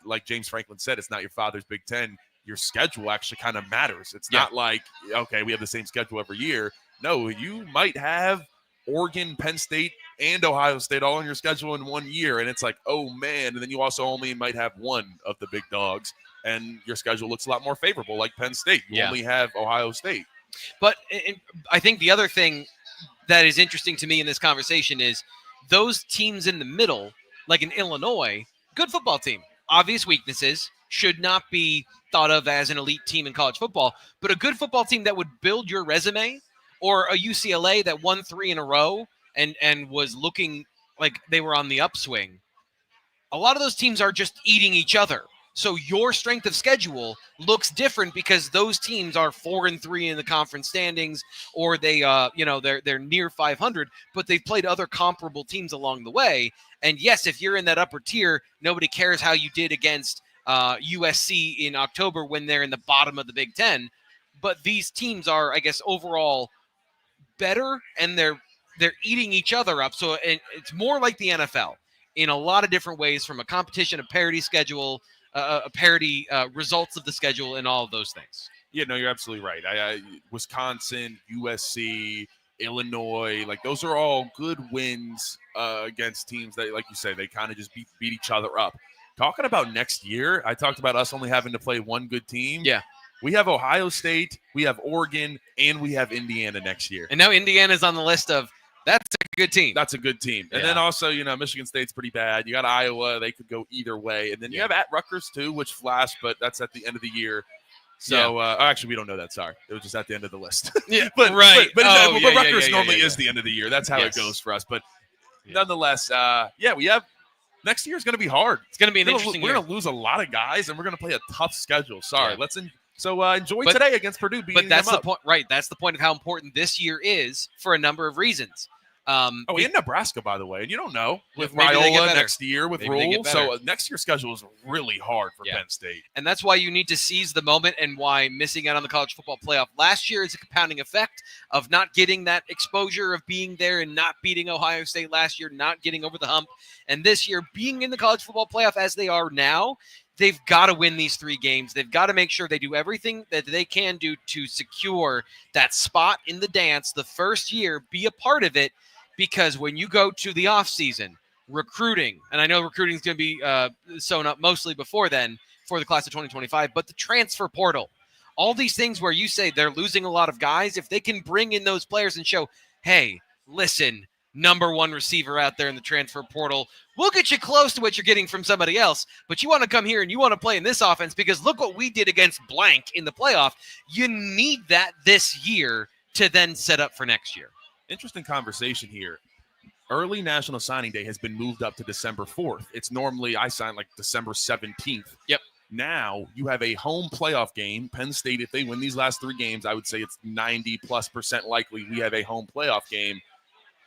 like James Franklin said, it's not your father's Big Ten. Your schedule actually kind of matters. It's not like, okay, we have the same schedule every year. No, you might have Oregon, Penn State, and Ohio State all on your schedule in 1 year. And it's like, oh, man. And then you also only might have one of the big dogs. And your schedule looks a lot more favorable, like Penn State. You only have Ohio State. But I think the other thing that is interesting to me in this conversation is those teams in the middle, like in Illinois, good football team, obvious weaknesses, should not be thought of as an elite team in college football, but a good football team that would build your resume, or a UCLA that won 3 in a row and was looking like they were on the upswing. A lot of those teams are just eating each other. So your strength of schedule looks different because those teams are 4-3 in the conference standings, or they're near 500, but they've played other comparable teams along the way. And yes, if you're in that upper tier, nobody cares how you did against USC in October when they're in the bottom of the Big Ten. But these teams are, I guess, overall better, and they're eating each other up. So it's more like the NFL in a lot of different ways, from a competition, a parity schedule, a parity results of the schedule, and all of those things. Yeah, no, you're absolutely right. Wisconsin, USC, Illinois, like those are all good wins against teams that, like you say, they kind of just beat each other up. Talking about next year, I talked about us only having to play one good team. Yeah. We have Ohio State, we have Oregon, and we have Indiana next year. And now Indiana's on the list of that's a good team. That's a good team. And then also, Michigan State's pretty bad. You got Iowa. They could go either way. And then you have at Rutgers, too, which flashed, but that's at the end of the year. So, actually, we don't know that. Sorry. It was just at the end of the list. But Rutgers normally is the end of the year. That's how it goes for us. But nonetheless, we have – next year is going to be hard. It's going to be an interesting year. We're going to lose a lot of guys, and we're going to play a tough schedule. Sorry. Enjoy today against Purdue. But that's the point, right? That's the point of how important this year is for a number of reasons. And Nebraska, by the way, and you don't know with maybe they get Raiola better. next year with Maybe they get Rule. better. So next year's schedule is really hard for Penn State. And that's why you need to seize the moment and why missing out on the college football playoff last year is a compounding effect of not getting that exposure of being there and not beating Ohio State last year, not getting over the hump. And this year, being in the college football playoff as they are now, they've got to win these 3 games. They've got to make sure they do everything that they can do to secure that spot in the dance the first year, be a part of it, because when you go to the offseason, recruiting, and I know recruiting is going to be sewn up mostly before then for the class of 2025, but the transfer portal, all these things where you say they're losing a lot of guys, if they can bring in those players and show, hey, listen, number 1 receiver out there in the transfer portal, we'll get you close to what you're getting from somebody else, but you want to come here and you want to play in this offense because look what we did against blank in the playoff. You need that this year to then set up for next year. Interesting conversation here. Early National Signing Day has been moved up to December 4th. It's normally I sign like December 17th. Yep. Now you have a home playoff game. Penn State, if they win these last 3 games, I would say it's 90+% likely we have a home playoff game.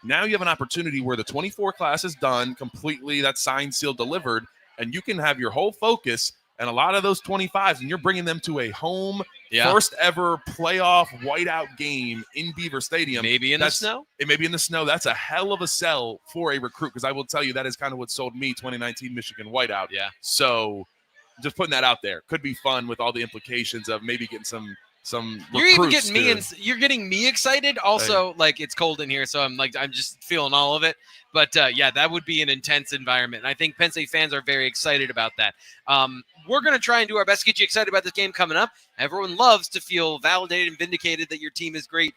Now you have an opportunity where the 24 class is done completely, that's signed, sealed, delivered, and you can have your whole focus and a lot of those 25s, and you're bringing them to a home first ever playoff whiteout game in Beaver Stadium. Maybe in the snow? It may be in the snow. That's a hell of a sell for a recruit because I will tell you that is kind of what sold me 2019 Michigan whiteout. Yeah. So just putting that out there. Could be fun with all the implications of maybe getting some you're even getting me you're getting me excited. Also, like it's cold in here, so I'm just feeling all of it. But that would be an intense environment. And I think Penn State fans are very excited about that. We're going to try and do our best to get you excited about this game coming up. Everyone loves to feel validated and vindicated that your team is great.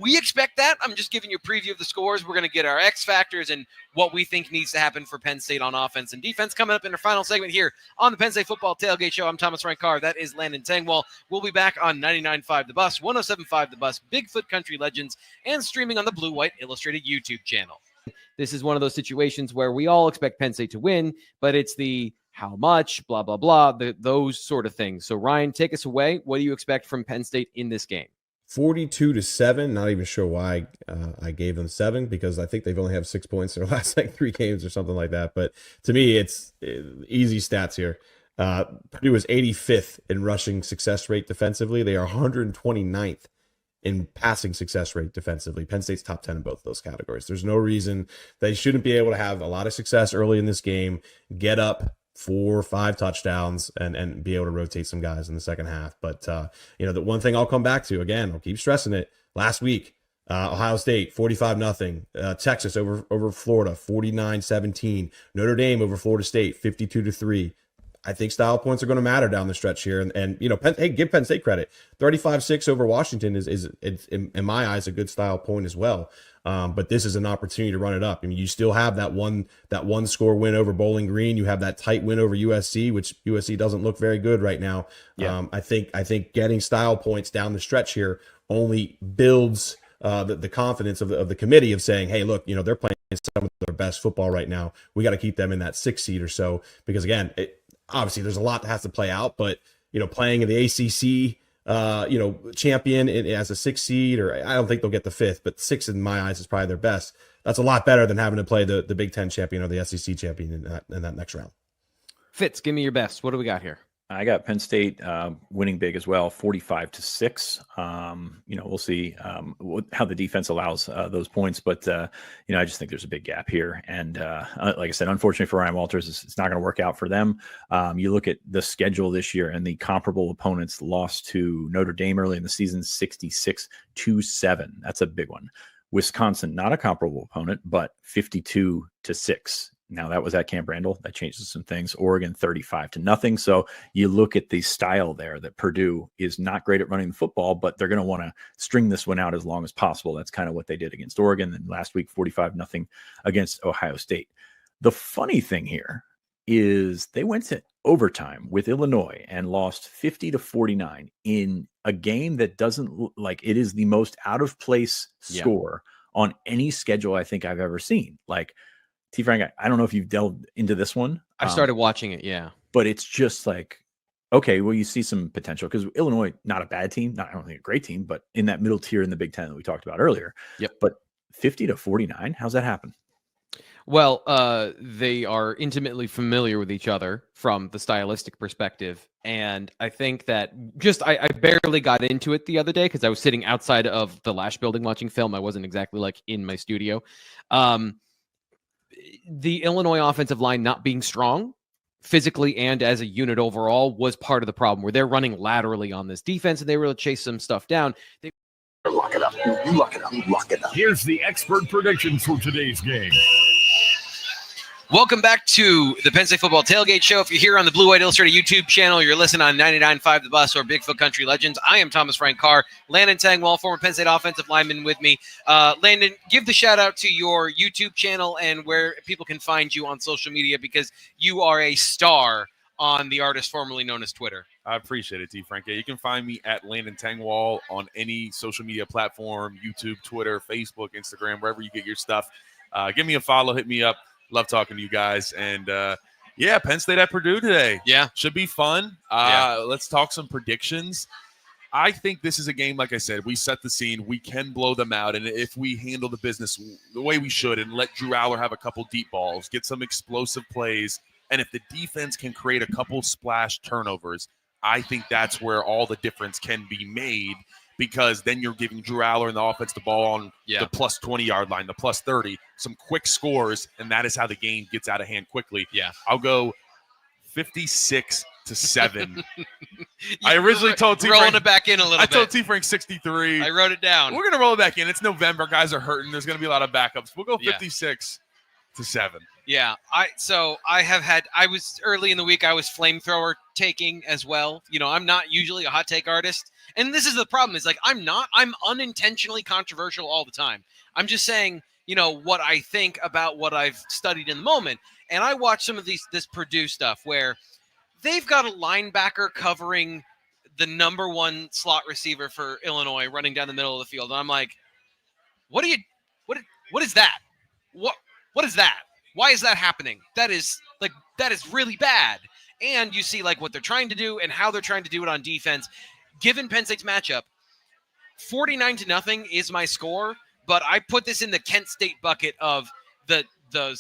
We expect that. I'm just giving you a preview of the scores. We're going to get our X factors and what we think needs to happen for Penn State on offense and defense coming up in our final segment here on the Penn State Football Tailgate Show. I'm Thomas Rankar. That is Landon Tengwall. We'll be back on 99.5 The Bus, 107.5 The Bus, Bigfoot Country Legends, and streaming on the Blue White Illustrated YouTube channel. This is one of those situations where we all expect Penn State to win, but it's the how much, blah, blah, blah, those sort of things. So, Ryan, take us away. What do you expect from Penn State in this game? 42-7. Not even sure why I gave them 7 because I think they've only have 6 points in their last 3 games or something like that. But to me, it's easy stats here. Purdue is 85th in rushing success rate defensively. They are 129th in passing success rate defensively. Penn State's top 10 in both of those categories. There's no reason they shouldn't be able to have a lot of success early in this game, get up 4 or 5 touchdowns and be able to rotate some guys in the second half. But, the one thing I'll come back to, again, I'll keep stressing it. Last week, Ohio State, 45-0. Texas over Florida, 49-17. Notre Dame over Florida State, 52-3. I think style points are going to matter down the stretch here. And give Penn State credit. 35-6 over Washington is in my eyes, a good style point as well. But this is an opportunity to run it up. I mean, you still have that one score win over Bowling Green. You have that tight win over USC, which USC doesn't look very good right now. Yeah. I think getting style points down the stretch here only builds the confidence of the committee of saying, hey, look, they're playing some of their best football right now. We got to keep them in that 6 seed or so because again, obviously there's a lot that has to play out, but playing in the ACC. Champion as a 6 seed, or I don't think they'll get the 5th, but 6 in my eyes is probably their best. That's a lot better than having to play the Big Ten champion or the SEC champion in that next round. Fitz, give me your best. What do we got here? I got Penn State winning big as well, 45-6. We'll see how the defense allows those points, but I just think there's a big gap here. And like I said, unfortunately for Ryan Walters, it's not going to work out for them. You look at the schedule this year, and the comparable opponents lost to Notre Dame early in the season, 66-7. That's a big one. Wisconsin, not a comparable opponent, but 52-6. Now that was at Camp Randall. That changes some things. Oregon 35-0. So you look at the style there that Purdue is not great at running the football, but they're going to want to string this one out as long as possible. That's kind of what they did against Oregon. And last week, 45-0 against Ohio State. The funny thing here is they went to overtime with Illinois and lost 50-49 in a game that doesn't look like it is the most out of place score on any schedule I think I've ever seen. Like, T. Frank, I don't know if you've delved into this one. I started watching it, yeah. But it's just like, okay, well, you see some potential because Illinois, not a bad team, I don't think a great team, but in that middle tier in the Big Ten that we talked about earlier. Yep. But 50-49. How's that happen? Well, they are intimately familiar with each other from the stylistic perspective. And I think that I barely got into it the other day because I was sitting outside of the Lash building watching film. I wasn't exactly like in my studio. The Illinois offensive line not being strong physically and as a unit overall was part of the problem, where they're running laterally on this defense and they were able to chase some stuff down. Lock it up. You lock it up. Lock it up. Here's the expert predictions for today's game. Welcome back to the Penn State Football Tailgate Show. If you're here on the Blue White Illustrated YouTube channel, you're listening on 99.5 The Bus or Bigfoot Country Legends. I am Thomas Frank Carr. Landon Tengwall, former Penn State offensive lineman, with me. Landon, give the shout out to your YouTube channel and where people can find you on social media, because you are a star on the artist formerly known as Twitter. I appreciate it, T. Frank. Yeah, you can find me at Landon Tengwall on any social media platform, YouTube, Twitter, Facebook, Instagram, wherever you get your stuff. Give me a follow, hit me up. Love talking to you guys. And, Penn State at Purdue today. Yeah. Should be fun. Let's talk some predictions. I think this is a game, like I said, we set the scene. We can blow them out. And if we handle the business the way we should and let Drew Aller have a couple deep balls, get some explosive plays, and if the defense can create a couple splash turnovers, I think that's where all the difference can be made, because then you're giving Drew Aller and the offense the ball on the plus 20-yard line, the plus 30, some quick scores, and that is how the game gets out of hand quickly. Yeah. I'll go 56-7. I originally told T. Rolling Frank, it back in a little bit. I told T. Frank 63. I wrote it down. We're going to roll it back in. It's November. Guys are hurting. There's going to be a lot of backups. We'll go 56-7. Yeah, I was early in the week, I was flamethrower taking as well. You know, I'm not usually a hot take artist. And this is the problem, is like I'm unintentionally controversial all the time. I'm just saying, you know, what I think about what I've studied in the moment. And I watch some of this Purdue stuff where they've got a linebacker covering the number one slot receiver for Illinois running down the middle of the field. And I'm like, what is that? What is that? Why is that happening? That is really bad. And you see like what they're trying to do and how they're trying to do it on defense. Given Penn State's matchup, 49-0 is my score, but I put this in the Kent State bucket of the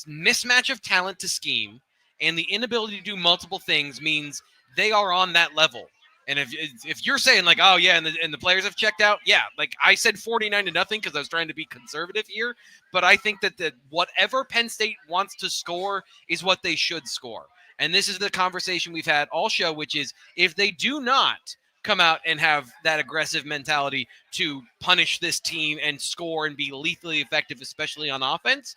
mismatch of talent to scheme, and the inability to do multiple things means they are on that level. And if you're saying like, oh yeah, and the players have checked out, yeah, like I said 49-0 because I was trying to be conservative here, but I think that whatever Penn State wants to score is what they should score. And this is the conversation we've had all show, which is if they do not come out and have that aggressive mentality to punish this team and score and be lethally effective, especially on offense,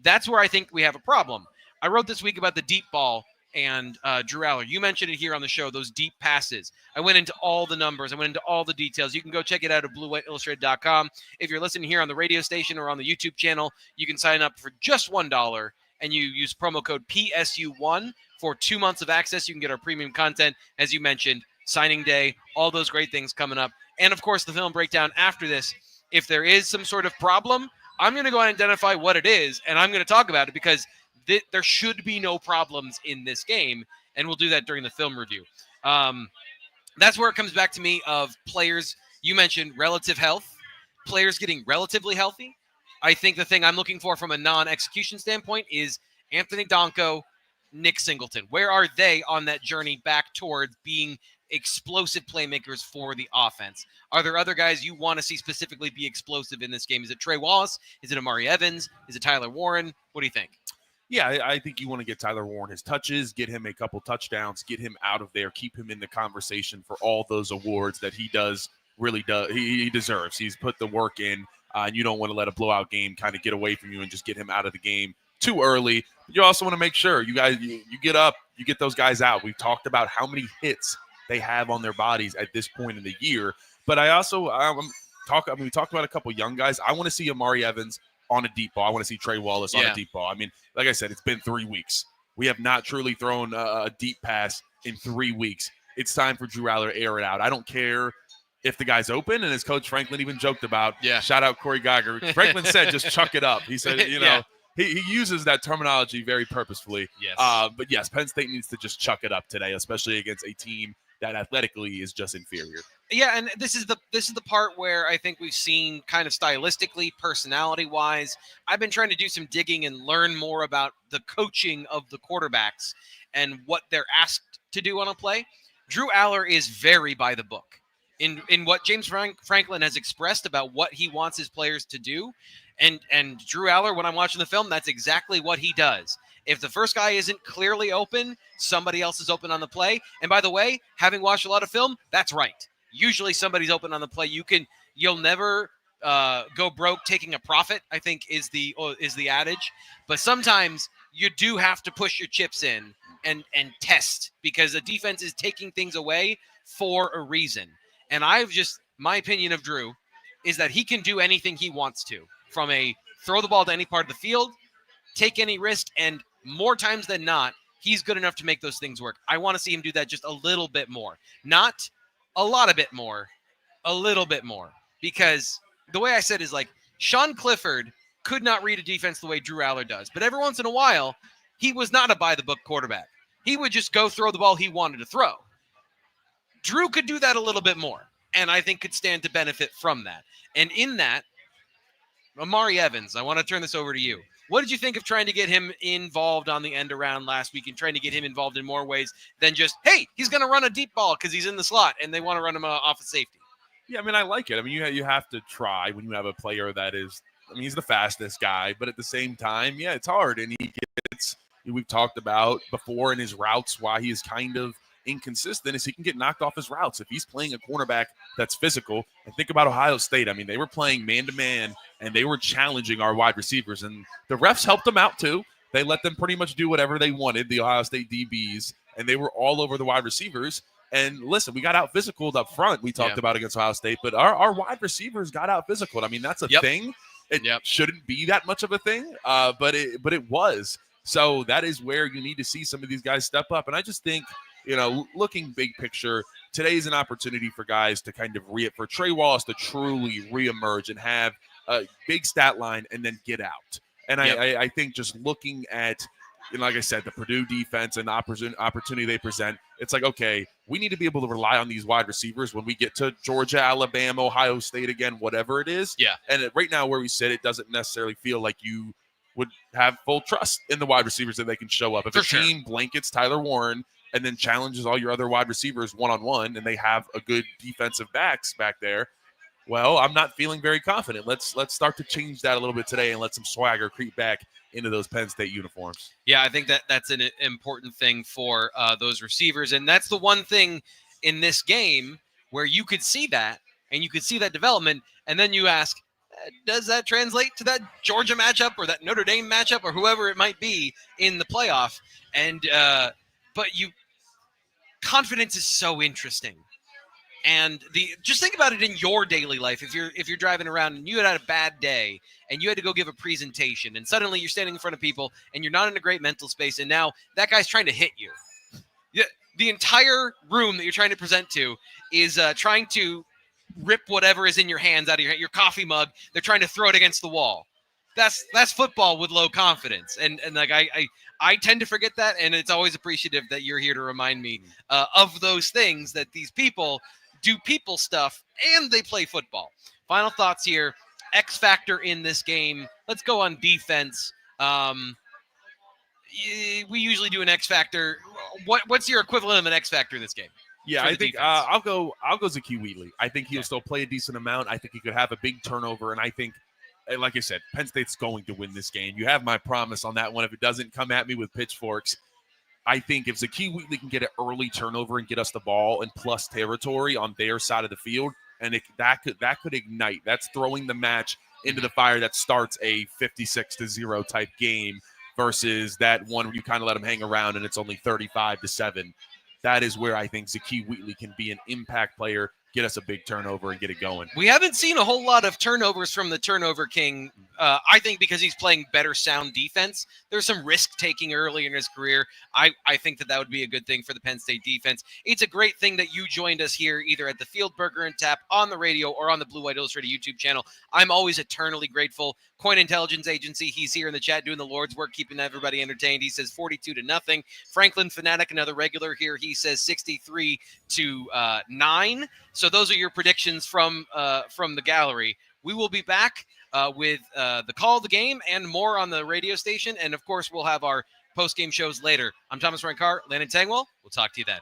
that's where I think we have a problem. I wrote this week about the deep ball and Drew Aller. You mentioned it here on the show, those deep passes. I went into all the numbers. I went into all the details. You can go check it out at bluewhiteillustrated.com. If you're listening here on the radio station or on the YouTube channel, you can sign up for just $1 and you use promo code PSU1 for 2 months of access. You can get our premium content, as you mentioned, signing day, all those great things coming up. And, of course, the film breakdown after this. If there is some sort of problem, I'm going to go and identify what it is, and I'm going to talk about it because there should be no problems in this game, and we'll do that during the film review. That's where it comes back to me of players. You mentioned relative health, players getting relatively healthy. I think the thing I'm looking for from a non-execution standpoint is Anthony Donko, Nick Singleton. Where are they on that journey back towards being explosive playmakers for the offense? Are there other guys you want to see specifically be explosive in this game? Is it Trey Wallace? Is it Amari Evans? Is it Tyler Warren? What do you think? Yeah, I think you want to get Tyler Warren his touches, get him a couple touchdowns, get him out of there, keep him in the conversation for all those awards that he deserves. He's put the work in, and you don't want to let a blowout game kind of get away from you and just get him out of the game too early. But you also want to make sure you guys, you get up, you get those guys out. We've talked about how many hits they have on their bodies at this point in the year. But I also we talked about a couple young guys. I want to see Amari Evans on a deep ball. I want to see Trey Wallace on a deep ball. I mean, like I said, it's been 3 weeks. We have not truly thrown a deep pass in 3 weeks. It's time for Drew Aller to air it out. I don't care if the guy's open, and as Coach Franklin even joked about, shout out Corey Geiger. Franklin said, just chuck it up. He said, he uses that terminology very purposefully. Yes. But yes, Penn State needs to just chuck it up today, especially against a team that athletically is just inferior. Yeah, and this is the part where I think we've seen kind of stylistically, personality-wise. I've been trying to do some digging and learn more about the coaching of the quarterbacks and what they're asked to do on a play. Drew Aller is very by the book in what James Franklin has expressed about what he wants his players to do. And Drew Aller, when I'm watching the film, that's exactly what he does. If the first guy isn't clearly open, somebody else is open on the play. And by the way, having watched a lot of film, that's right. Usually somebody's open on the play. You'll never go broke taking a profit, I think is the adage. But sometimes you do have to push your chips in and test, because the defense is taking things away for a reason. And my opinion of Drew is that he can do anything he wants to, from a throw the ball to any part of the field, take any risk, and more times than not, he's good enough to make those things work. I want to see him do that just a little bit more. Not a lot of bit more, a little bit more. Because the way I said is, like, Sean Clifford could not read a defense the way Drew Aller does. But every once in a while, he was not a by-the-book quarterback. He would just go throw the ball he wanted to throw. Drew could do that a little bit more, and I think could stand to benefit from that. And in that, Amari Evans, I want to turn this over to you. What did you think of trying to get him involved on the end around last week and trying to get him involved in more ways than just, hey, he's going to run a deep ball because he's in the slot and they want to run him off of safety? Yeah, I mean, I like it. I mean, you have to try when you have a player that is, I mean, he's the fastest guy, but at the same time, yeah, it's hard. And we've talked about before in his routes why he is kind of inconsistent, is he can get knocked off his routes. If he's playing a cornerback that's physical, and think about Ohio State. I mean, they were playing man-to-man, and they were challenging our wide receivers, and the refs helped them out too. They let them pretty much do whatever they wanted, the Ohio State DBs, and they were all over the wide receivers. And listen, we got out physicaled up front. We talked about against Ohio State, but our wide receivers got out physicaled. I mean, that's a thing. It shouldn't be that much of a thing, but it was. So that is where you need to see some of these guys step up. And I just think, you know, looking big picture, today's an opportunity for guys to kind of for Trey Wallace to truly reemerge and have a big stat line and then get out. And I think just looking at, you know, like I said, the Purdue defense and the opportunity they present, it's like, okay, we need to be able to rely on these wide receivers when we get to Georgia, Alabama, Ohio State again, whatever it is. Yeah. And right now where we sit, it doesn't necessarily feel like you would have full trust in the wide receivers that they can show up. If a team blankets Tyler Warren and then challenges all your other wide receivers one-on-one, and they have a good defensive backs back there, well, I'm not feeling very confident. Let's start to change that a little bit today and let some swagger creep back into those Penn State uniforms. Yeah, I think that's an important thing for those receivers, and that's the one thing in this game where you could see that, and you could see that development, and then you ask, does that translate to that Georgia matchup or that Notre Dame matchup or whoever it might be in the playoff? And but confidence is so interesting. And just think about it in your daily life. If you're driving around and you had a bad day and you had to go give a presentation and suddenly you're standing in front of people and you're not in a great mental space, and now that guy's trying to hit you. The entire room that you're trying to present to is trying to rip whatever is in your hands out of your coffee mug. They're trying to throw it against the wall. That's football with low confidence. And like I tend to forget that, and it's always appreciative that you're here to remind me of those things, that these people do people stuff and they play football. Final thoughts here. X factor in this game. Let's go on defense. We usually do an X factor. What's your equivalent of an X factor in this game? Yeah, I think I'll go Zakee Wheatley. I think he'll still play a decent amount. I think he could have a big turnover, and I think, like I said, Penn State's going to win this game. You have my promise on that one. If it doesn't come at me with pitchforks, I think if Zakee Wheatley can get an early turnover and get us the ball in plus territory on their side of the field, and that could ignite. That's throwing the match into the fire that starts a 56-0 type game versus that one where you kind of let them hang around and it's only 35-7. That is where I think Zakee Wheatley can be an impact player, get us a big turnover and get it going. We haven't seen a whole lot of turnovers from the turnover king, I think because he's playing better sound defense. There's some risk-taking early in his career. I think that would be a good thing for the Penn State defense. It's a great thing that you joined us here either at the Field Burger and Tap, on the radio, or on the Blue White Illustrated YouTube channel. I'm always eternally grateful. Coin Intelligence Agency. He's here in the chat doing the Lord's work, keeping everybody entertained. He says 42-0. Franklin Fanatic, another regular here, he says 63-9. So those are your predictions from the gallery. We will be back with the call of the game and more on the radio station. And, of course, we'll have our post-game shows later. I'm Thomas Rankar, Landon Tengwall. We'll talk to you then.